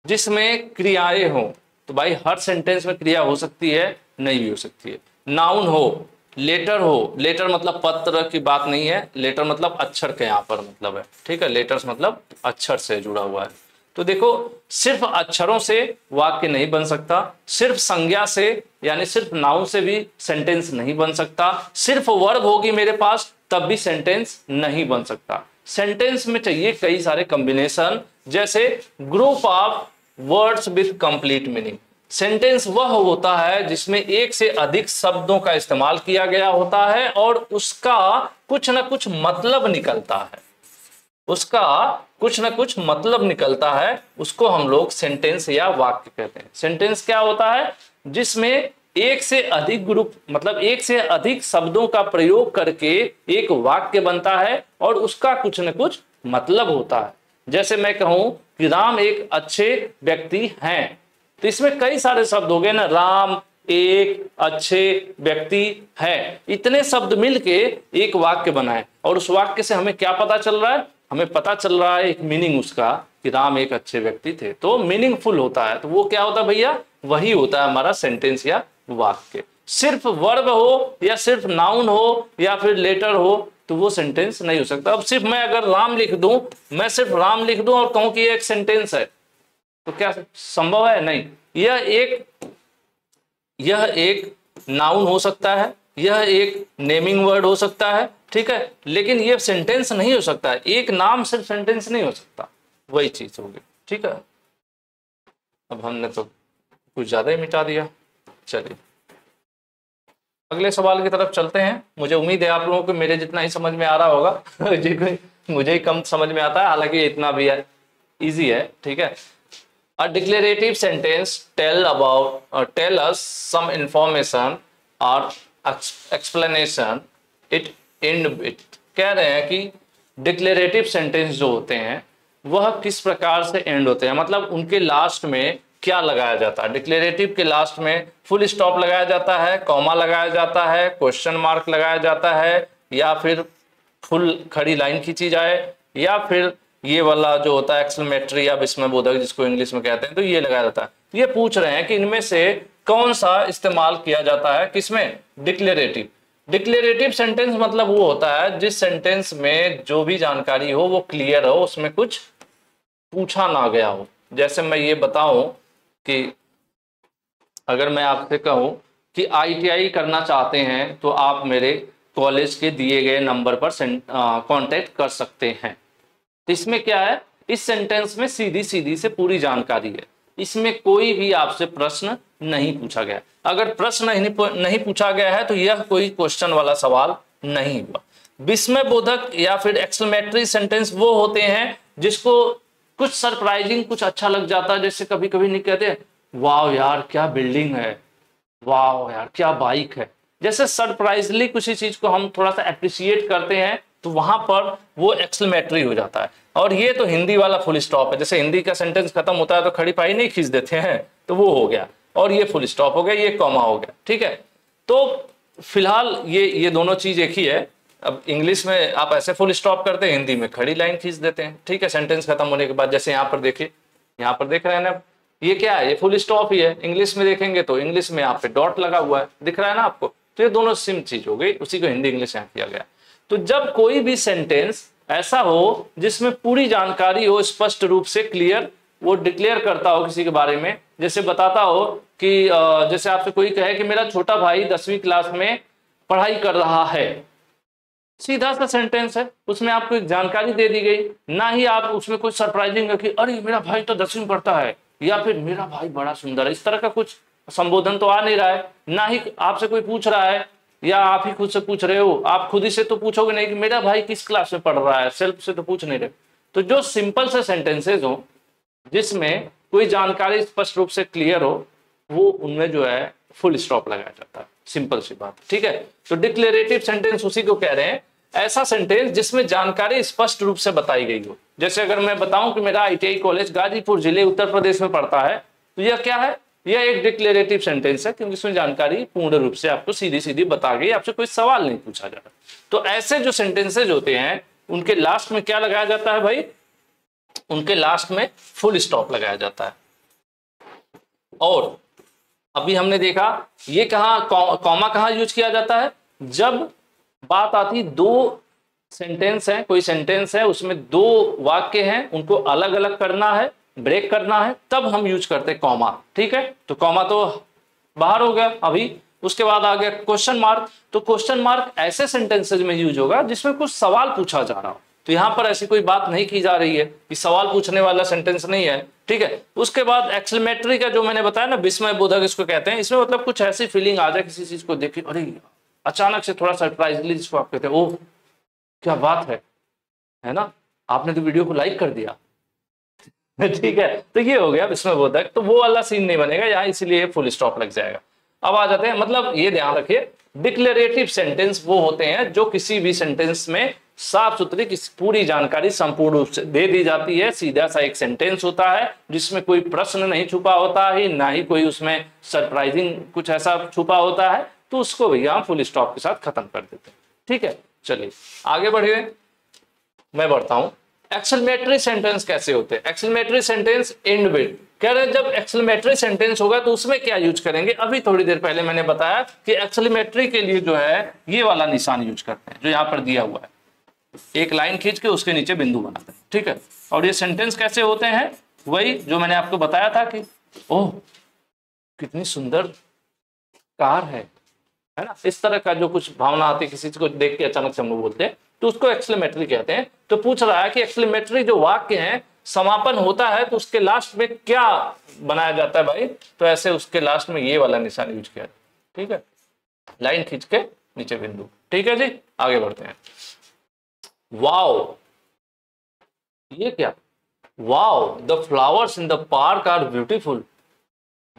जिसमें क्रियाएं हो। तो भाई हर सेंटेंस में क्रिया हो सकती है, नहीं भी हो सकती है। नाउन हो, लेटर हो, लेटर मतलब पत्र की बात नहीं है, लेटर मतलब अक्षर के यहाँ पर मतलब है। ठीक है, लेटर्स मतलब अक्षर से जुड़ा हुआ है। तो देखो सिर्फ अक्षरों से वाक्य नहीं बन सकता, सिर्फ संज्ञा से यानी सिर्फ नाउन से भी सेंटेंस नहीं बन सकता, सिर्फ वर्ब होगी मेरे पास तब भी सेंटेंस नहीं बन सकता। सेंटेंस में चाहिए कई सारे कॉम्बिनेशन, जैसे group of words with complete meaning. Sentence वह होता है जिसमें एक से अधिक शब्दों का इस्तेमाल किया गया होता है और उसका कुछ ना कुछ मतलब निकलता है, उसका कुछ ना कुछ मतलब निकलता है, उसको हम लोग सेंटेंस या वाक्य कहते हैं। सेंटेंस क्या होता है, जिसमें एक से अधिक ग्रुप मतलब एक से अधिक शब्दों का प्रयोग करके एक वाक्य बनता है और उसका कुछ न कुछ मतलब होता है। जैसे मैं कहूं कि राम एक अच्छे व्यक्ति हैं, तो इसमें कई सारे शब्द हो गए ना, राम एक अच्छे व्यक्ति है, इतने शब्द मिलके एक वाक्य बनाए और उस वाक्य से हमें क्या पता चल रहा है, हमें पता चल रहा है एक मीनिंग उसका कि राम एक अच्छे व्यक्ति थे, तो मीनिंगफुल होता है। तो वो क्या होता है भैया, वही होता है हमारा सेंटेंस या वाक्य। सिर्फ वर्ब हो या सिर्फ नाउन हो या फिर लेटर हो तो वो सेंटेंस नहीं हो सकता। अब सिर्फ मैं अगर राम लिख दूं, मैं सिर्फ राम लिख दूं और कहूं कि ये एक सेंटेंस है, तो क्या संभव है? नहीं। यह एक नाउन हो सकता है, यह एक नेमिंग वर्ड हो सकता है, ठीक है, लेकिन यह सेंटेंस नहीं हो सकता है। एक नाम सिर्फ सेंटेंस नहीं हो सकता, वही चीज होगी। ठीक है, अब हमने तो कुछ ज्यादा ही मिटा दिया। चलिए अगले सवाल की तरफ चलते हैं। मुझे उम्मीद है आप लोगों को मेरे जितना ही समझ में आ रहा होगा मुझे ही कम समझ में आता है, हालांकि इतना भी है, इजी है, ठीक है। A declarative sentence tell us some information or explanation. It end with, कह रहे हैं कि डिक्लेरेटिव सेंटेंस जो होते हैं वह किस प्रकार से एंड होते हैं, मतलब उनके लास्ट में क्या लगाया जाता है। डिक्लेरेटिव के लास्ट में फुल स्टॉप लगाया जाता है, कॉमा लगाया जाता है, क्वेश्चन मार्क लगाया जाता है, या फिर फुल खड़ी लाइन खींची जाए, या फिर ये वाला जो होता है एक्सक्लेमेटरी या विस्मयबोधक जिसको इंग्लिश में कहते हैं, तो ये लगाया जाता है। ये पूछ रहे हैं कि इनमें से कौन सा इस्तेमाल किया जाता है, किसमें, डिक्लेरेटिव। डिक्लेरेटिव सेंटेंस मतलब वो होता है जिस सेंटेंस में जो भी जानकारी हो वो क्लियर हो, उसमें कुछ पूछा ना गया हो। जैसे मैं ये बताऊं कि अगर मैं आपसे कहूं कि ITI करना चाहते हैं तो आप मेरे कॉलेज के दिए गए नंबर पर कांटेक्ट कर सकते हैं। तो इसमें क्या है, इस सेंटेंस में सीधी सीधी से पूरी जानकारी है, इसमें कोई भी आपसे प्रश्न नहीं पूछा गया। अगर प्रश्न नहीं पूछा गया है तो यह कोई क्वेश्चन वाला सवाल नहीं हुआ। विस्मयबोधक या फिर एक्सक्लेमेटरी सेंटेंस वो होते हैं जिसको कुछ सरप्राइजिंग, कुछ अच्छा लग जाता है। जैसे कभी कभी नहीं कहते वाह यार क्या बिल्डिंग है, वाह यार क्या बाइक है, जैसे सरप्राइजली किसी चीज को हम थोड़ा सा अप्रिशिएट करते हैं तो वहां पर वो एक्सक्लेमेटरी हो जाता है। और ये तो हिंदी वाला फुल स्टॉप है, जैसे हिंदी का सेंटेंस खत्म होता है तो खड़ी पाई नहीं खींच देते हैं, तो वो हो गया, और ये फुल स्टॉप हो गया, ये कॉमा हो गया, ठीक है। तो फिलहाल ये दोनों चीज एक ही है। अब इंग्लिश में आप ऐसे फुल स्टॉप करते हैं, हिंदी में खड़ी लाइन खींच देते हैं, ठीक है, सेंटेंस खत्म होने के बाद। जैसे यहाँ पर देखिए, यहाँ पर देख रहे हैं ना, ये क्या है, ये फुल स्टॉप ही है। इंग्लिश में देखेंगे तो इंग्लिश में यहाँ पे डॉट लगा हुआ है, दिख रहा है ना आपको। तो ये दोनों सेम चीज हो गई, उसी को हिंदी इंग्लिश यहाँ किया गया। तो जब कोई भी सेंटेंस ऐसा हो जिसमें पूरी जानकारी हो, स्पष्ट रूप से क्लियर, वो डिक्लेयर करता हो किसी के बारे में, जैसे बताता हो कि जैसे आपसे कोई कहे कि मेरा छोटा भाई 10वीं क्लास में पढ़ाई कर रहा है, सीधा सा सेंटेंस है, उसमें आपको एक जानकारी दे दी गई, ना ही आप उसमें कुछ सरप्राइजिंग है कि अरे मेरा भाई तो 10वीं में पढ़ता है, या फिर मेरा भाई बड़ा सुंदर है, इस तरह का कुछ संबोधन तो आ नहीं रहा है। ना ही आपसे कोई पूछ रहा है या आप ही खुद से पूछ रहे हो, आप खुद ही से तो पूछोगे नहीं कि मेरा भाई किस क्लास में पढ़ रहा है, सेल्फ से तो पूछ नहीं रहे। तो जो सिंपल से सेंटेंसेज हो जिसमें कोई जानकारी स्पष्ट रूप से क्लियर हो, वो उनमें जो है फुल स्टॉप लगाया जाता है, सिंपल सी बात, ठीक है। तो डिक्लेरेटिव सेंटेंस उसी को कह रहे हैं, ऐसा सेंटेंस जिसमें जानकारी स्पष्ट रूप से बताई गई हो। जैसे अगर मैं बताऊं कि मेरा ITI कॉलेज गाजीपुर जिले उत्तर प्रदेश में पड़ता है, तो यह क्या है, यह एक डिक्लेरेटिव सेंटेंस है, क्योंकि इसमें जानकारी पूर्ण रूप से आपको सीधी सीधी बता गई, आपसे कोई सवाल नहीं पूछा जा रहा। तो ऐसे जो सेंटेंसेज होते हैं उनके लास्ट में क्या लगाया जाता है भाई, उनके लास्ट में फुल स्टॉप लगाया जाता है। और अभी हमने देखा ये कहाँ कॉमा कहाँ यूज किया जाता है, जब बात आती दो सेंटेंस है, कोई सेंटेंस है उसमें दो वाक्य हैं, उनको अलग अलग करना है, ब्रेक करना है, तब हम यूज करते हैं कॉमा, ठीक है। तो कॉमा तो बाहर हो गया अभी। उसके बाद आ गया क्वेश्चन मार्क। तो क्वेश्चन मार्क ऐसे सेंटेंसेज में यूज होगा जिसमें कुछ सवाल पूछा जा रहा हो। तो यहां पर ऐसी कोई बात नहीं की जा रही है कि सवाल पूछने वाला सेंटेंस नहीं है, ठीक है। उसके बाद एक्सक्लेमेटरी का जो मैंने बताया ना, विस्मयबोधक इसको कहते हैं, इसमें मतलब कुछ ऐसी फीलिंग आ जाए किसी चीज को देख के, अरे अचानक से थोड़ा सरप्राइजली, जिसको आप कहते हैं ओह क्या बात है ना, आपने तो वीडियो को लाइक कर दिया ठीक है। तो ये हो गया विस्मयबोधक। तो वो वाला सीन नहीं बनेगा यहाँ, इसीलिए फुल स्टॉप लग जाएगा। अब आ जाते हैं, मतलब ये ध्यान रखिए, डिक्लेरेटिव सेंटेंस वो होते हैं जो किसी भी सेंटेंस में साफ सुथरी पूरी जानकारी संपूर्ण रूप से दे दी जाती है। सीधा सा एक सेंटेंस होता है जिसमें कोई प्रश्न नहीं छुपा होता है, ना ही कोई उसमें सरप्राइजिंग कुछ ऐसा छुपा होता है, तो उसको भैया फुल स्टॉप के साथ खत्म कर देते हैं, ठीक है। चलिए आगे बढ़िए, मैं बढ़ता हूं। एक्सक्लेमेटरी सेंटेंस कैसे होते हैं, एक्सक्लेमेटरी सेंटेंस एंड विद, कह रहे हैं जब एक्सक्लेमेटरी सेंटेंस होगा तो उसमें क्या यूज करेंगे। अभी थोड़ी देर पहले मैंने बताया कि एक्सक्लेमेटरी के लिए जो है ये वाला निशान यूज करते हैं जो यहाँ पर दिया हुआ है, एक लाइन खींच के उसके नीचे बिंदु बनाते हैं, ठीक है। और ये सेंटेंस कैसे होते हैं, वही जो मैंने आपको बताया था कि ओह कितनी सुंदर कार है ना, इस तरह का जो कुछ भावना आती है किसी को देख के अचानक से हम लोग बोलते हैं, तो उसको एक्सक्लेमेटरी कहते हैं। तो पूछ रहा है कि एक्सक्लेमेटरी जो वाक्य है समापन होता है तो उसके लास्ट में क्या बनाया जाता है भाई, तो ऐसे उसके लास्ट में ये वाला निशान यूज किया, ठीक है, लाइन खींच के नीचे बिंदु, ठीक है जी। आगे बढ़ते हैं। वाओ ये क्या, wow the flowers in the park are beautiful,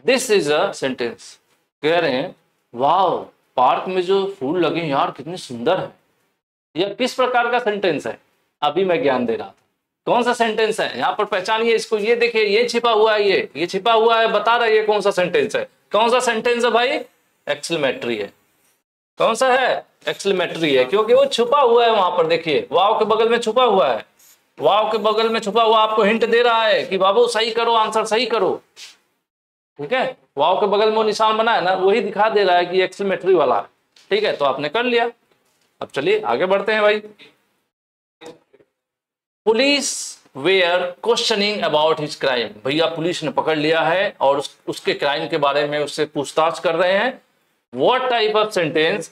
this is a sentence. कह रहे हैं वाओ पार्क में जो फूल लगे यार कितने सुंदर है। यह किस प्रकार का सेंटेंस है, अभी मैं ज्ञान दे रहा था। कौन सा सेंटेंस है यहाँ पर, पहचानिए इसको। ये देखिए ये छिपा हुआ है, ये छिपा हुआ है, बता रहा है ये कौन सा सेंटेंस है। कौन सा सेंटेंस है भाई, एक्सक्लेमेटरी है। कौन सा है, एक्सक्लेमेटरी है, क्योंकि वो छुपा हुआ है वहां पर। देखिए वाव के बगल में छुपा हुआ है, वाव के बगल में छुपा हुआ आपको हिंट दे रहा है कि बाबू सही करो, आंसर सही करो। ठीक है, वाव के बगल में वो निशान बना है ना, वही दिखा दे रहा है कि एक्सक्लेमेटरी वाला है। ठीक है, तो आपने कर लिया। अब चलिए आगे बढ़ते हैं भाई। Police were questioning about his crime, भैया पुलिस ने पकड़ लिया है और उसके क्राइम के बारे में उससे पूछताछ कर रहे हैं। What type of sentence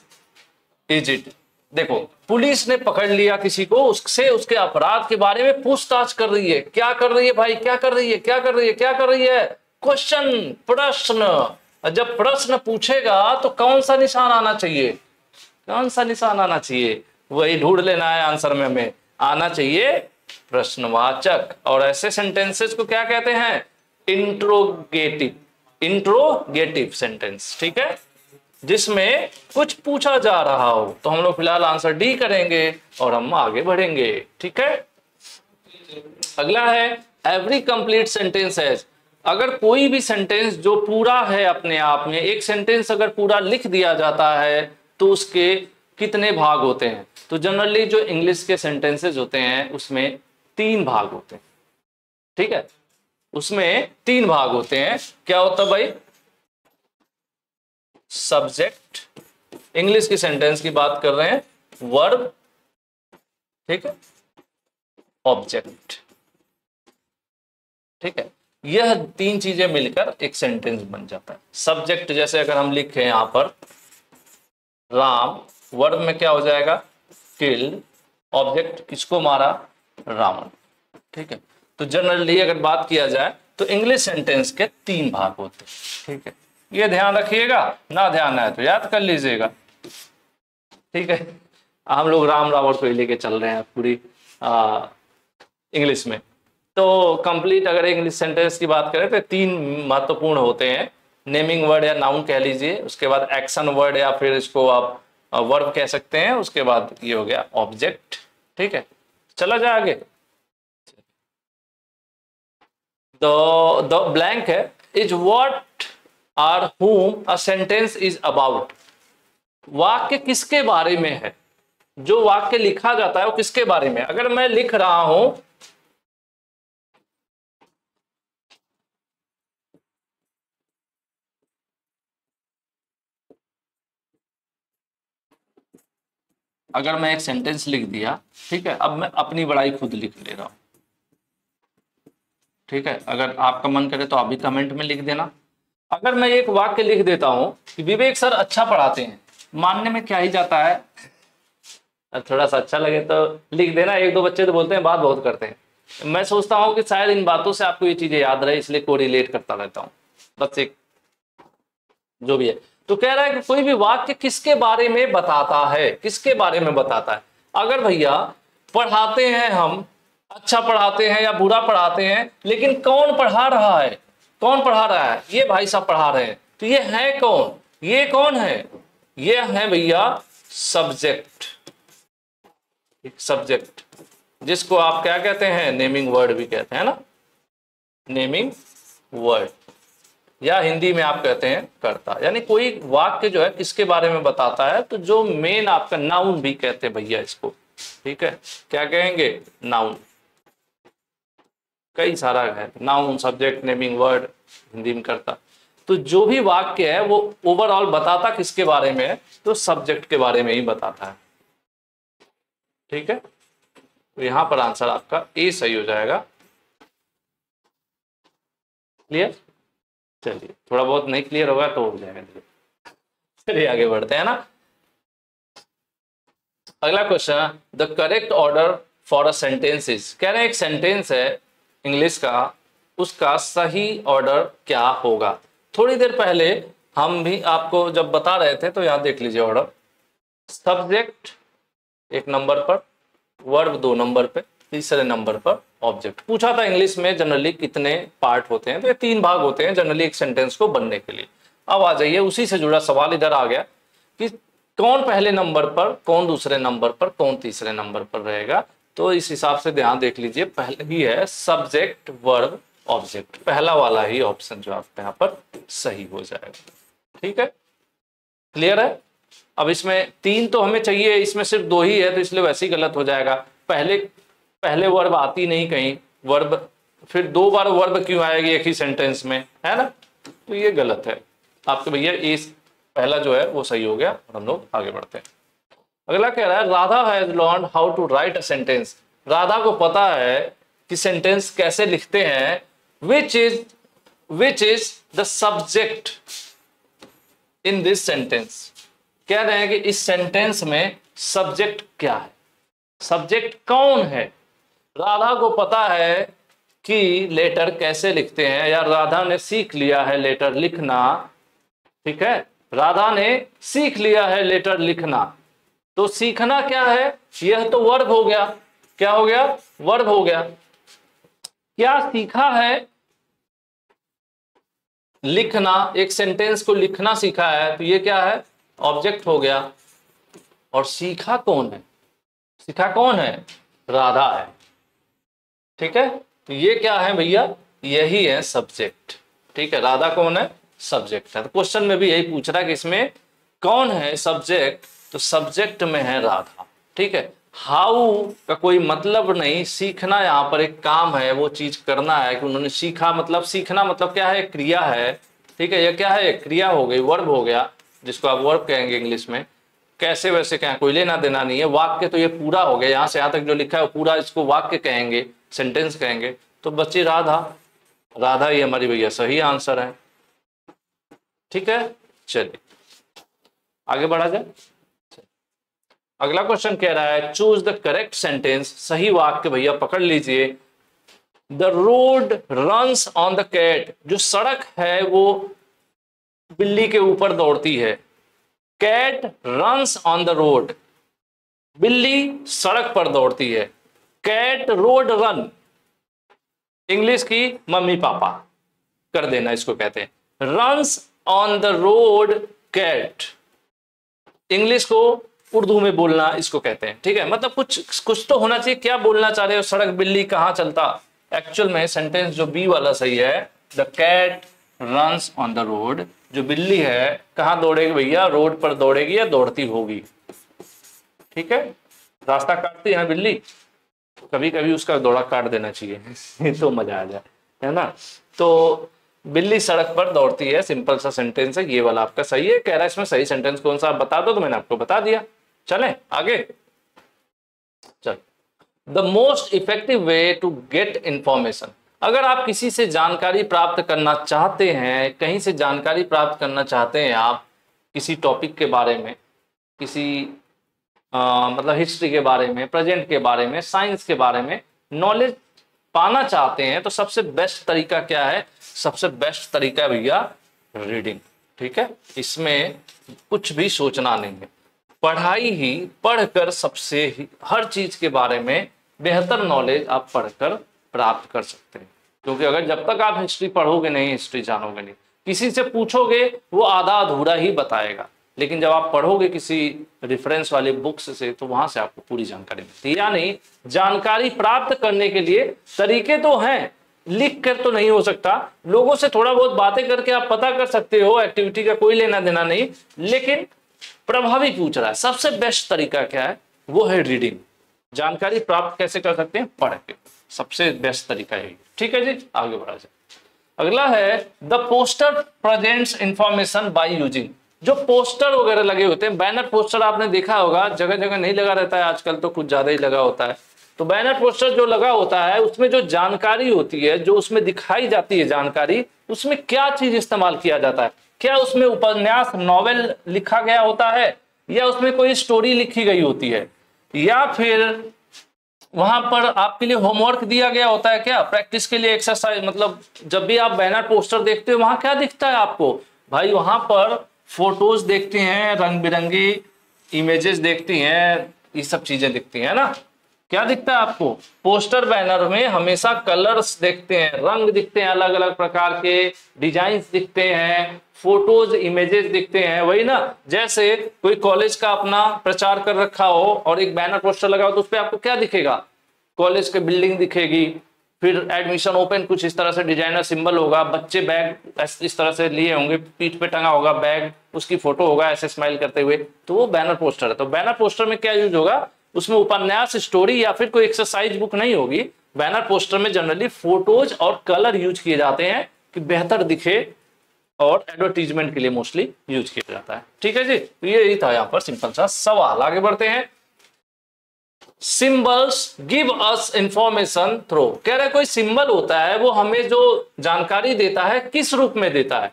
is it. देखो पुलिस ने पकड़ लिया किसी को, उससे उसके अपराध के बारे में पूछताछ कर रही है। क्या कर रही है भाई, क्या कर रही है, क्या कर रही है, क्या कर रही है, क्वेश्चन, प्रश्न। जब प्रश्न पूछेगा तो कौन सा निशान आना चाहिए, कौन सा निशान आना चाहिए, वही ढूंढ लेना है आंसर में। हमें आना चाहिए प्रश्नवाचक। और ऐसे सेंटेंसेस को क्या कहते हैं, इंट्रोगेटिव, इंट्रोगेटिव सेंटेंस। ठीक है, जिसमें कुछ पूछा जा रहा हो। तो हम लोग फिलहाल आंसर डी करेंगे और हम आगे बढ़ेंगे। ठीक है, अगला है एवरी कंप्लीट सेंटेंस है। अगर कोई भी सेंटेंस जो पूरा है अपने आप में, एक सेंटेंस अगर पूरा लिख दिया जाता है तो उसके कितने भाग होते हैं। तो जनरली जो इंग्लिश के सेंटेंसेस होते हैं उसमें 3 भाग होते हैं। ठीक है, उसमें 3 भाग होते हैं। क्या होता है भाई, सब्जेक्ट, इंग्लिश की सेंटेंस की बात कर रहे हैं, वर्ब, ठीक है, ऑब्जेक्ट। ठीक है, यह 3 चीजें मिलकर एक सेंटेंस बन जाता है। सब्जेक्ट जैसे अगर हम लिखें यहां पर राम, वर्ब में क्या हो जाएगा, किल्ड, ऑब्जेक्ट किसको मारा, रावण। ठीक है, तो जनरली अगर बात किया जाए तो इंग्लिश सेंटेंस के 3 भाग होते हैं। ठीक है, ये ध्यान रखिएगा, ना ध्यान है तो याद कर लीजिएगा। ठीक है, हम लोग राम रावण को ही लेके चल रहे हैं पूरी इंग्लिश में। तो कंप्लीट अगर इंग्लिश सेंटेंस की बात करें तो 3 महत्वपूर्ण होते हैं, नेमिंग वर्ड या नाउन कह लीजिए, उसके बाद एक्शन वर्ड या फिर इसको आप वर्ब कह सकते हैं, उसके बाद ये हो गया ऑब्जेक्ट। ठीक है, चला जाए आगे। द ब्लैंक है is what are whom a sentence is about। वाक्य किसके बारे में है, जो वाक्य लिखा जाता है वो किसके बारे में। अगर मैं लिख रहा हूं अगर मैं एक सेंटेंस लिख दिया, ठीक है, अब मैं अपनी बड़ाई खुद लिख ले रहा हूं। ठीक है, अगर आपका मन करे तो आप भी कमेंट में लिख देना। अगर मैं एक वाक्य लिख देता हूं कि विवेक सर अच्छा पढ़ाते हैं, मानने में क्या ही जाता है, थोड़ा सा अच्छा लगे तो लिख देना। 1-2 बच्चे तो बोलते हैं बात बहुत करते हैं। मैं सोचता हूं कि शायद इन बातों से आपको ये चीजें याद रहे, इसलिए कोरिलेट करता रहता हूं, बस एक जो भी है। तो कह रहा है कि कोई भी वाक्य किसके बारे में बताता है, किसके बारे में बताता है। अगर भैया पढ़ाते हैं हम, अच्छा पढ़ाते हैं या बुरा पढ़ाते हैं, लेकिन कौन पढ़ा रहा है, कौन पढ़ा रहा है, ये भाई साहब पढ़ा रहे हैं, तो ये है कौन, ये कौन है, ये है भैया सब्जेक्ट। सब्जेक्ट जिसको आप क्या कहते हैं, नेमिंग वर्ड भी कहते हैं ना, नेमिंग वर्ड, या हिंदी में आप कहते हैं कर्ता। यानी कोई वाक्य जो है किसके बारे में बताता है, तो जो मेन आपका नाउन भी कहते हैं भैया इसको। ठीक है, क्या कहेंगे, नाउन। कई सारा है, noun, subject, naming word, Hindi में कर्ता। तो जो भी वाक्य है वो ओवरऑल बताता किसके बारे में है, तो सब्जेक्ट के बारे में ही बताता है। ठीक है, तो यहां पर आंसर आपका ए सही हो जाएगा। क्लियर, चलिए थोड़ा बहुत नहीं क्लियर होगा तो हो जाएगा। चलिए आगे बढ़ते हैं ना। अगला question, the correct order for a sentence is. कह रहे हैं एक सेंटेंस है इंग्लिश का, उसका सही ऑर्डर क्या होगा। थोड़ी देर पहले हम भी आपको जब बता रहे थे तो यहां देख लीजिए ऑर्डर, सब्जेक्ट 1 नंबर पर, वर्ब 2 नंबर पे, तीसरे नंबर पर ऑब्जेक्ट। पूछा था इंग्लिश में जनरली कितने पार्ट होते हैं, तो ये 3 भाग होते हैं जनरली एक सेंटेंस को बनने के लिए। अब आ जाइए उसी से जुड़ा सवाल इधर आ गया कि कौन पहले नंबर पर, कौन दूसरे नंबर पर, कौन तीसरे नंबर पर रहेगा। तो इस हिसाब से ध्यान देख लीजिए, पहले ही है सब्जेक्ट वर्ब ऑब्जेक्ट, पहला वाला ही ऑप्शन जो आपका यहाँ पर सही हो जाएगा। ठीक है, क्लियर है। अब इसमें 3 तो हमें चाहिए, इसमें सिर्फ 2 ही है, तो इसलिए वैसे ही गलत हो जाएगा। पहले वर्ब आती नहीं कहीं, वर्ब फिर 2 बार वर्ब क्यों आएगी एक ही सेंटेंस में, है ना, तो ये गलत है आपके भैया। इस पहला जो है वो सही हो गया और हम लोग आगे बढ़ते हैं। अगला कह रहा है Radha has learn how to write a sentence. Radha को पता है कि सेंटेंस कैसे लिखते हैं। Which is the subject in this sentence. कह रहे हैं कि इस सेंटेंस में सब्जेक्ट क्या है, सब्जेक्ट कौन है। राधा को पता है कि लेटर कैसे लिखते हैं, या राधा ने सीख लिया है लेटर लिखना। ठीक है, राधा ने सीख लिया है लेटर लिखना। तो सीखना क्या है, यह तो वर्ब हो गया। क्या हो गया, वर्ब हो गया। क्या सीखा है, लिखना, एक सेंटेंस को लिखना सीखा है, तो ये क्या है, ऑब्जेक्ट हो गया। और सीखा कौन है, सीखा कौन है, राधा है। ठीक है, तो ये क्या है भैया, यही है सब्जेक्ट। ठीक है, राधा कौन है, सब्जेक्ट है। तो क्वेश्चन में भी यही पूछ रहा है कि इसमें कौन है सब्जेक्ट, तो सब्जेक्ट में है राधा। ठीक है, हाउ का कोई मतलब नहीं, सीखना यहाँ पर एक काम है, वो चीज करना है कि उन्होंने सीखा, मतलब सीखना मतलब क्या है, क्रिया है। ठीक है, ये क्या है, क्रिया हो गई, वर्ब हो गया, जिसको आप वर्ब कहेंगे इंग्लिश में। कैसे वैसे क्या, कोई लेना देना नहीं है। वाक्य तो ये पूरा हो गया, यहाँ से यहाँ तक जो लिखा है वो पूरा, इसको वाक्य कहेंगे, सेंटेंस कहेंगे। तो बच्ची राधा, राधा ही हमारी भैया सही आंसर है। ठीक है, चलिए आगे बढ़ा जाए। अगला क्वेश्चन कह रहा है चूज द करेक्ट सेंटेंस। सही वाक्य भैया पकड़ लीजिए। The road runs on the cat. जो सड़क है वो बिल्ली के ऊपर दौड़ती है। Cat runs on the road, बिल्ली सड़क पर दौड़ती है। कैट रोड रन, इंग्लिश की मम्मी पापा कर देना, इसको कहते हैं। Runs on the road cat, English को उर्दू में बोलना इसको कहते हैं। ठीक है, मतलब कुछ तो होना चाहिए, क्या बोलना चाह रहे हो, सड़क बिल्ली कहाँ चलता। एक्चुअल में सेंटेंस जो बी वाला सही है, the cat runs on the road. जो बिल्ली है कहाँ दौड़ेगी भैया, रोड पर दौड़ेगी या दौड़ती होगी। ठीक है, रास्ता काटती है बिल्ली, कभी कभी उसका दौड़ा काट देना चाहिए तो मजा आ जाए, है ना। तो बिल्ली सड़क पर दौड़ती है, सिंपल सा सेंटेंस है, ये वाला आपका सही है। कह रहा है इसमें सही सेंटेंस कौन सा, आप बता दो, तो मैंने आपको बता दिया। चलें आगे, चल। The most effective way to get information. अगर आप किसी से जानकारी प्राप्त करना चाहते हैं, कहीं से जानकारी प्राप्त करना चाहते हैं आप, किसी टॉपिक के बारे में, किसी मतलब हिस्ट्री के बारे में, प्रेजेंट के बारे में, साइंस के बारे में नॉलेज पाना चाहते हैं, तो सबसे बेस्ट तरीका क्या है, सबसे बेस्ट तरीका भैया रीडिंग। ठीक है, इसमें कुछ भी सोचना नहीं है, पढ़ाई ही, पढ़कर सबसे ही हर चीज के बारे में बेहतर नॉलेज आप पढ़कर प्राप्त कर सकते हैं। क्योंकि अगर जब तक आप हिस्ट्री पढ़ोगे नहीं, हिस्ट्री जानोगे नहीं, किसी से पूछोगे वो आधा अधूरा ही बताएगा। लेकिन जब आप पढ़ोगे किसी रेफरेंस वाले बुक्स से, तो वहां से आपको पूरी जानकारी मिलती है। यानी जानकारी प्राप्त करने के लिए तरीके तो हैं, लिख कर तो नहीं हो सकता, लोगों से थोड़ा बहुत बातें करके आप पता कर सकते हो, एक्टिविटी का कोई लेना देना नहीं, लेकिन प्रभावी पूछ रहा है। सबसे बेस्ट तरीका क्या है, वो है रीडिंग। जानकारी प्राप्त कैसे कर सकते हैं, पढ़ के, सबसे बेस्ट तरीका है। ठीक है जी, आगे बढ़ा जाए। अगला है the poster presents information by using. जो पोस्टर वगैरह लगे होते हैं, बैनर पोस्टर आपने देखा होगा, जगह जगह नहीं लगा रहता है आजकल, तो कुछ ज्यादा ही लगा होता है। तो बैनर पोस्टर जो लगा होता है, उसमें जो जानकारी होती है, जो उसमें दिखाई जाती है जानकारी, उसमें क्या चीज इस्तेमाल किया जाता है। क्या उसमें उपन्यास, नॉवेल लिखा गया होता है, या उसमें कोई स्टोरी लिखी गई होती है, या फिर वहां पर आपके लिए होमवर्क दिया गया होता है, क्या प्रैक्टिस के लिए एक्सरसाइज। मतलब जब भी आप बैनर पोस्टर देखते हो, वहां क्या दिखता है आपको भाई, वहां पर फोटोज देखते हैं, रंग बिरंगी इमेजेस देखती हैं, ये सब चीजें दिखती हैं ना। क्या दिखता है आपको? पोस्टर बैनर में हमेशा कलर्स दिखते हैं, रंग दिखते हैं, अलग अलग प्रकार के डिजाइन्स दिखते हैं, फोटोज इमेजेस दिखते हैं, वही ना। जैसे कोई कॉलेज का अपना प्रचार कर रखा हो और एक बैनर पोस्टर लगा हो तो उस पर आपको क्या दिखेगा? कॉलेज की बिल्डिंग दिखेगी, फिर एडमिशन ओपन कुछ इस तरह से डिजाइनर सिंबल होगा, बच्चे बैग इस तरह से लिए होंगे, पीठ पे टंगा होगा बैग, उसकी फोटो होगा ऐसे स्माइल करते हुए, तो वो बैनर पोस्टर है। तो बैनर पोस्टर में क्या यूज होगा? उसमें उपन्यास, स्टोरी या फिर कोई एक्सरसाइज बुक नहीं होगी। बैनर पोस्टर में जनरली फोटोज और कलर यूज किए जाते हैं कि बेहतर दिखे, और एडवर्टीजमेंट के लिए मोस्टली यूज किया जाता है। ठीक है जी, तो यही था यहाँ पर सिंपल सा सवाल। आगे बढ़ते हैं। Symbols give us information through, कह रहे कोई सिंबल होता है वो हमें जो जानकारी देता है किस रूप में देता है?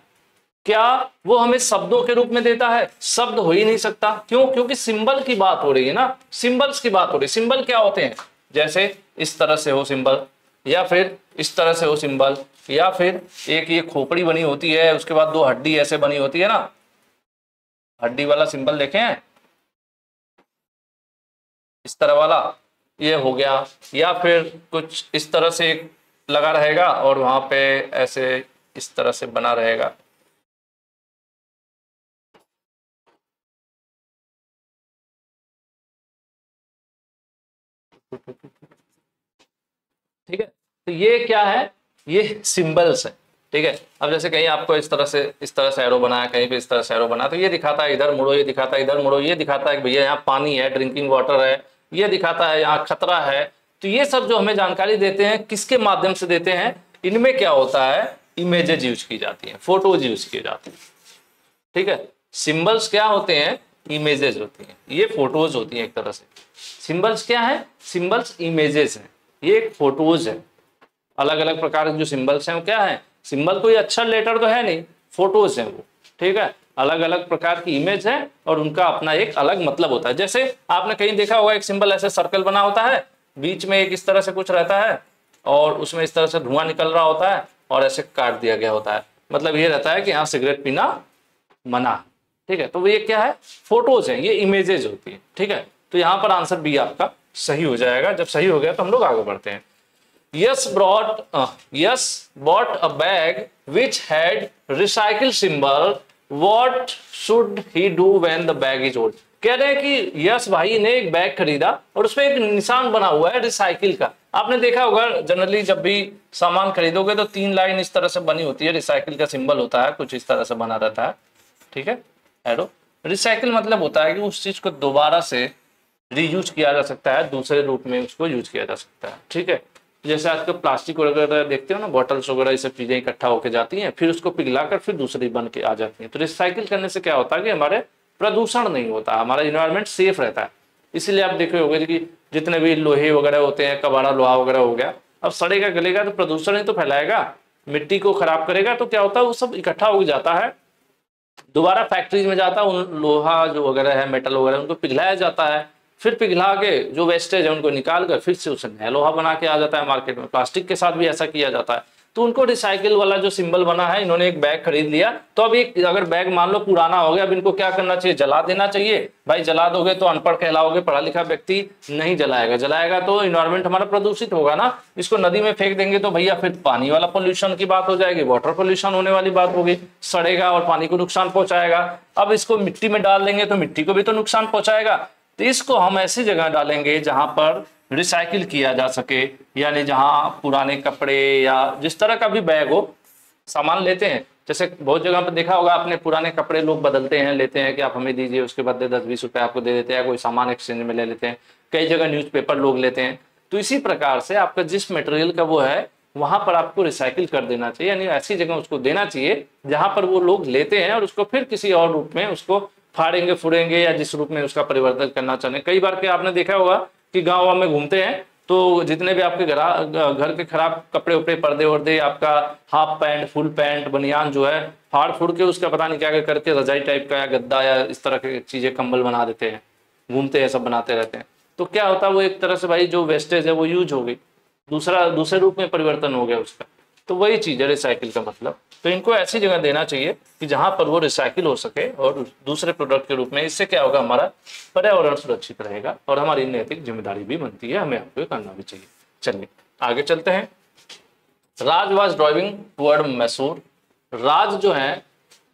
क्या वो हमें शब्दों के रूप में देता है? शब्द हो ही नहीं सकता। क्यों? क्योंकि सिंबल की बात हो रही है ना, सिंबल्स की बात हो रही है। सिंबल क्या होते हैं? जैसे इस तरह से हो सिंबल, या फिर इस तरह से हो सिंबल, या फिर एक ये खोपड़ी बनी होती है, उसके बाद दो हड्डी ऐसे बनी होती है ना, हड्डी वाला सिंबल देखे हैं, इस तरह वाला, ये हो गया। या फिर कुछ इस तरह से लगा रहेगा और वहां पे ऐसे इस तरह से बना रहेगा। ठीक है, तो ये क्या है? ये सिंबल्स है। ठीक है, अब जैसे कहीं आपको इस तरह से एरो बनाया, कहीं पे इस तरह से एरो बना, तो ये दिखाता है इधर मुड़ो, ये दिखाता है इधर मुड़ो, ये दिखाता है कि भैया यहाँ पानी है, ड्रिंकिंग वाटर है, ये दिखाता है यहाँ खतरा है। तो ये सब जो हमें जानकारी देते हैं किसके माध्यम से देते हैं? इनमें क्या होता है? इमेजेज यूज की जाती है, फोटोज यूज की जाती है। ठीक है, सिंबल्स क्या होते हैं? इमेजेस होती हैं, ये फोटोज होती हैं एक तरह से। सिंबल्स क्या है? सिंबल्स इमेजेस हैं, ये एक फोटोज है। अलग अलग प्रकार के जो सिंबल्स हैं वो क्या है? सिंबल कोई अक्षर लेटर तो है नहीं, फोटोज हैं वो। ठीक है, अलग अलग प्रकार की इमेज है और उनका अपना एक अलग मतलब होता है। जैसे आपने कहीं देखा होगा एक सिंबल ऐसे सर्कल बना होता है, बीच में एक इस तरह से कुछ रहता है और उसमें इस तरह से धुआं निकल रहा होता है और ऐसे काट दिया गया होता है, मतलब ये रहता है कि यहाँ सिगरेट पीना मना। ठीक है, तो ये क्या है? फोटोज है, ये इमेजेज होती है। ठीक है, तो यहाँ पर आंसर बी आपका सही हो जाएगा। जब सही हो गया तो हम लोग आगे बढ़ते हैं। Yes bought a bag which had recycle symbol. What should he do when the bag is old? कह रहे हैं कि यस भाई ने एक बैग खरीदा और उसमें एक निशान बना हुआ है रिसाइकिल का। आपने देखा होगा जनरली जब भी सामान खरीदोगे तो 3 लाइन इस तरह से बनी होती है, रिसाइकिल का सिंबल होता है, कुछ इस तरह से बना रहता है। ठीक है, एरो। रिसाइकिल मतलब होता है कि उस चीज को दोबारा से रीयूज किया जा सकता है, दूसरे रूप में उसको यूज किया जा सकता है। ठीक है, जैसे आजकल प्लास्टिक वगैरह देखते हो ना, बॉटल्स वगैरह, ये सब चीजें इकट्ठा होकर जाती हैं, फिर उसको पिघलाकर फिर दूसरी बन के आ जाती हैं। तो रिसाइकिल करने से क्या होता है कि हमारे प्रदूषण नहीं होता, हमारा इन्वायरमेंट सेफ रहता है। इसीलिए आप देखे होंगे कि जितने भी लोहे वगैरह होते हैं, कबाड़ा लोहा वगैरह हो गया, अब सड़ेगा गलेगा तो प्रदूषण ही तो फैलाएगा, मिट्टी को खराब करेगा, तो क्या होता है वो सब इकट्ठा हो जाता है, दोबारा फैक्ट्रीज में जाता है, उन लोहा जो वगैरह है, मेटल वगैरह, उनको पिघलाया जाता है, फिर पिघला के जो वेस्टेज है उनको निकाल कर फिर से उसे नया लोहा बना के आ जाता है मार्केट में। प्लास्टिक के साथ भी ऐसा किया जाता है। तो उनको रिसाइकिल वाला जो सिंबल बना है, इन्होंने एक बैग खरीद लिया, तो अब एक अगर बैग मान लो पुराना हो गया, अब इनको क्या करना चाहिए? जला देना चाहिए। भाई जला दोगे तो अनपढ़ कहलाओगे, पढ़ा लिखा व्यक्ति नहीं जलाएगा, जलाएगा तो इन्वायरमेंट हमारा प्रदूषित होगा ना। इसको नदी में फेंक देंगे तो भैया फिर पानी वाला पोल्यूशन की बात हो जाएगी, वाटर पोल्यूशन होने वाली बात होगी, सड़ेगा और पानी को नुकसान पहुंचाएगा। अब इसको मिट्टी में डाल देंगे तो मिट्टी को भी तो नुकसान पहुंचाएगा। तो इसको हम ऐसी जगह डालेंगे जहां पर रिसाइकिल किया जा सके, यानी जहां पुराने कपड़े या जिस तरह का भी बैग हो, सामान लेते हैं, जैसे बहुत जगह पर देखा होगा आपने, पुराने कपड़े लोग बदलते हैं, लेते हैं कि आप हमें दीजिए, उसके बदले 10-20 रुपए आपको दे देते हैं, कोई सामान एक्सचेंज में ले लेते हैं। कई जगह न्यूज़पेपर लोग लेते हैं। तो इसी प्रकार से आपका जिस मटेरियल का वो है वहां पर आपको रिसाइकिल कर देना चाहिए, यानी ऐसी जगह उसको देना चाहिए जहां पर वो लोग लेते हैं और उसको फिर किसी और रूप में उसको फाड़ेंगे फुड़ेंगे या जिस रूप में उसका परिवर्तन करना चाहें। कई बार के आपने देखा होगा कि गाँव में घूमते हैं तो जितने भी आपके घर के खराब कपड़े उपड़े, पर्दे वर्दे, आपका हाफ पैंट, फुल पैंट, बनियान जो है, फाड़ फुड़ के उसका पता नहीं क्या करके रजाई टाइप का या गद्दा या इस तरह की चीजें, कंबल बना देते हैं, घूमते हैं, सब बनाते रहते हैं। तो क्या होता है वो एक तरह से भाई जो वेस्टेज है वो यूज हो गई, दूसरे रूप में परिवर्तन हो गया उसका। तो वही चीज़ है रिसाइकिल का मतलब। तो इनको ऐसी जगह देना चाहिए कि जहाँ पर वो रिसाइकिल हो सके और दूसरे प्रोडक्ट के रूप में। इससे क्या होगा, हमारा पर्यावरण सुरक्षित रहेगा और हमारी नैतिक जिम्मेदारी भी बनती है, हमें आपको करना भी चाहिए। चलिए आगे चलते हैं। राज वॉज ड्राइविंग टुवर्ड मैसूर। राज जो है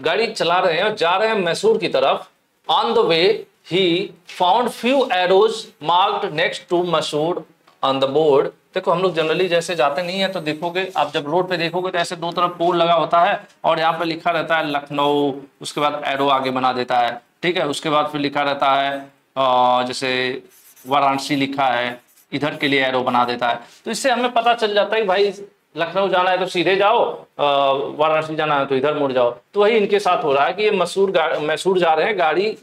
गाड़ी चला रहे हैं और जा रहे हैं मैसूर की तरफ। On the way he found few arrows marked next to Mysore on the board. देखो हम लोग जनरली जैसे जाते नहीं है तो देखोगे आप, जब रोड पे देखोगे तो ऐसे दो तरफ पोल लगा होता है और यहाँ पे लिखा रहता है लखनऊ, उसके बाद एरो आगे बना देता है, ठीक है। उसके बाद फिर लिखा रहता है जैसे वाराणसी लिखा है, इधर के लिए एरो बना देता है। तो इससे हमें पता चल जाता है कि भाई लखनऊ जाना है तो सीधे जाओ, वाराणसी जाना है तो इधर मुड़ जाओ। तो वही इनके साथ हो रहा है कि ये मैसूर जा रहे हैं, गाड़ी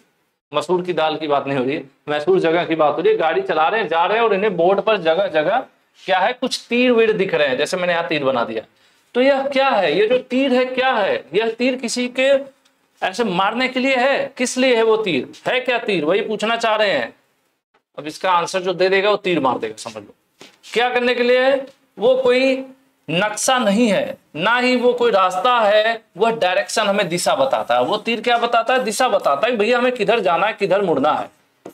मसूर की दाल की बात नहीं हो रही है, मैसूर जगह की बात हो रही है। गाड़ी चला रहे हैं, जा रहे हैं और इन्हें बोर्ड पर जगह जगह क्या है, कुछ तीर वीर दिख रहे हैं, जैसे मैंने यहाँ तीर बना दिया। तो यह क्या है, ये जो तीर है क्या है, यह तीर किसी के ऐसे मारने के लिए है, किस लिए है वो तीर, है क्या तीर, वही पूछना चाह रहे हैं। अब इसका आंसर जो दे देगा वो तीर मार देगा, समझ लो। क्या करने के लिए है, वो कोई नक्शा नहीं है, ना ही वो कोई रास्ता है, वह डायरेक्शन हमें दिशा बताता है। वो तीर क्या बताता है, दिशा बताता है भैया हमें किधर जाना है, किधर मुड़ना है।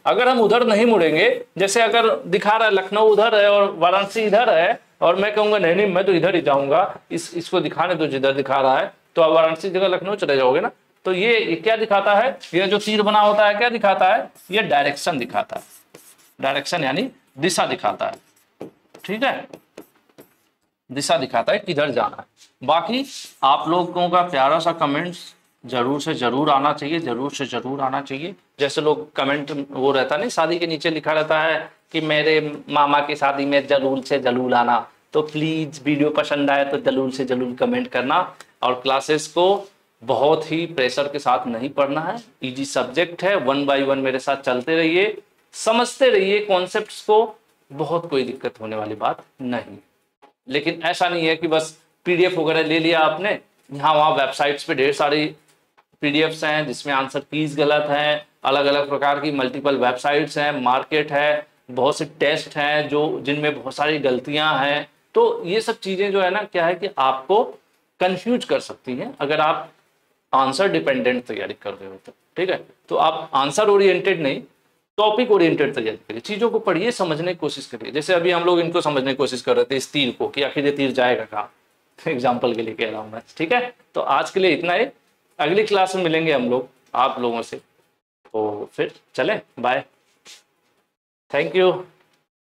अगर हम उधर नहीं मुड़ेंगे, जैसे अगर दिखा रहा है लखनऊ उधर है और वाराणसी इधर है, और मैं कहूंगा नहीं नहीं मैं तो इधर ही जाऊंगा, इसको दिखाने दो जिधर दिखा रहा है, तो आप वाराणसी जगह लखनऊ चले जाओगे ना। तो ये क्या दिखाता है, ये जो तीर बना होता है क्या दिखाता है, ये डायरेक्शन दिखाता है, डायरेक्शन यानी दिशा दिखाता है, ठीक है, दिशा दिखाता है किधर जाना है। बाकी आप लोगों का प्यारा सा कमेंट्स जरूर से जरूर आना चाहिए, जरूर से जरूर आना चाहिए। जैसे लोग कमेंट वो रहता नहीं, शादी के नीचे लिखा रहता है कि मेरे मामा की शादी में जरूर से जरूर आना। तो प्लीज वीडियो पसंद आए तो जरूर से जरूर कमेंट करना। और क्लासेस को बहुत ही प्रेशर के साथ नहीं पढ़ना है, इजी सब्जेक्ट है, 1 बाय 1 मेरे साथ चलते रहिए, समझते रहिए कॉन्सेप्ट्स को, बहुत कोई दिक्कत होने वाली बात नहीं। लेकिन ऐसा नहीं है कि बस पीडीएफ वगैरह ले लिया आपने, यहाँ वहाँ वेबसाइट्स पे ढेर सारी पीडीएफ्स हैं जिसमें आंसर कीज गलत हैं, अलग अलग प्रकार की मल्टीपल वेबसाइट्स हैं, मार्केट है, बहुत से टेस्ट हैं जो जिनमें बहुत सारी गलतियां हैं। तो ये सब चीज़ें जो है ना, क्या है कि आपको कंफ्यूज कर सकती हैं अगर आप आंसर डिपेंडेंट तैयारी कर रहे हो तो, ठीक है। तो आप आंसर ओरिएंटेड नहीं, टॉपिक ओरिएंटेड तैयारी करिए, चीज़ों को पढ़िए, समझने की कोशिश करिए। जैसे अभी हम लोग इनको समझने की कोशिश कर रहे थे, इस तीर को, कि आखिर ये तीर जाएगा कहाँ, एग्जाम्पल के लिए कह रहा हूँ मैं, ठीक है। तो आज के लिए इतना ही, अगली क्लास में मिलेंगे हम लोग आप लोगों से, तो फिर चलें, बाय, थैंक यू।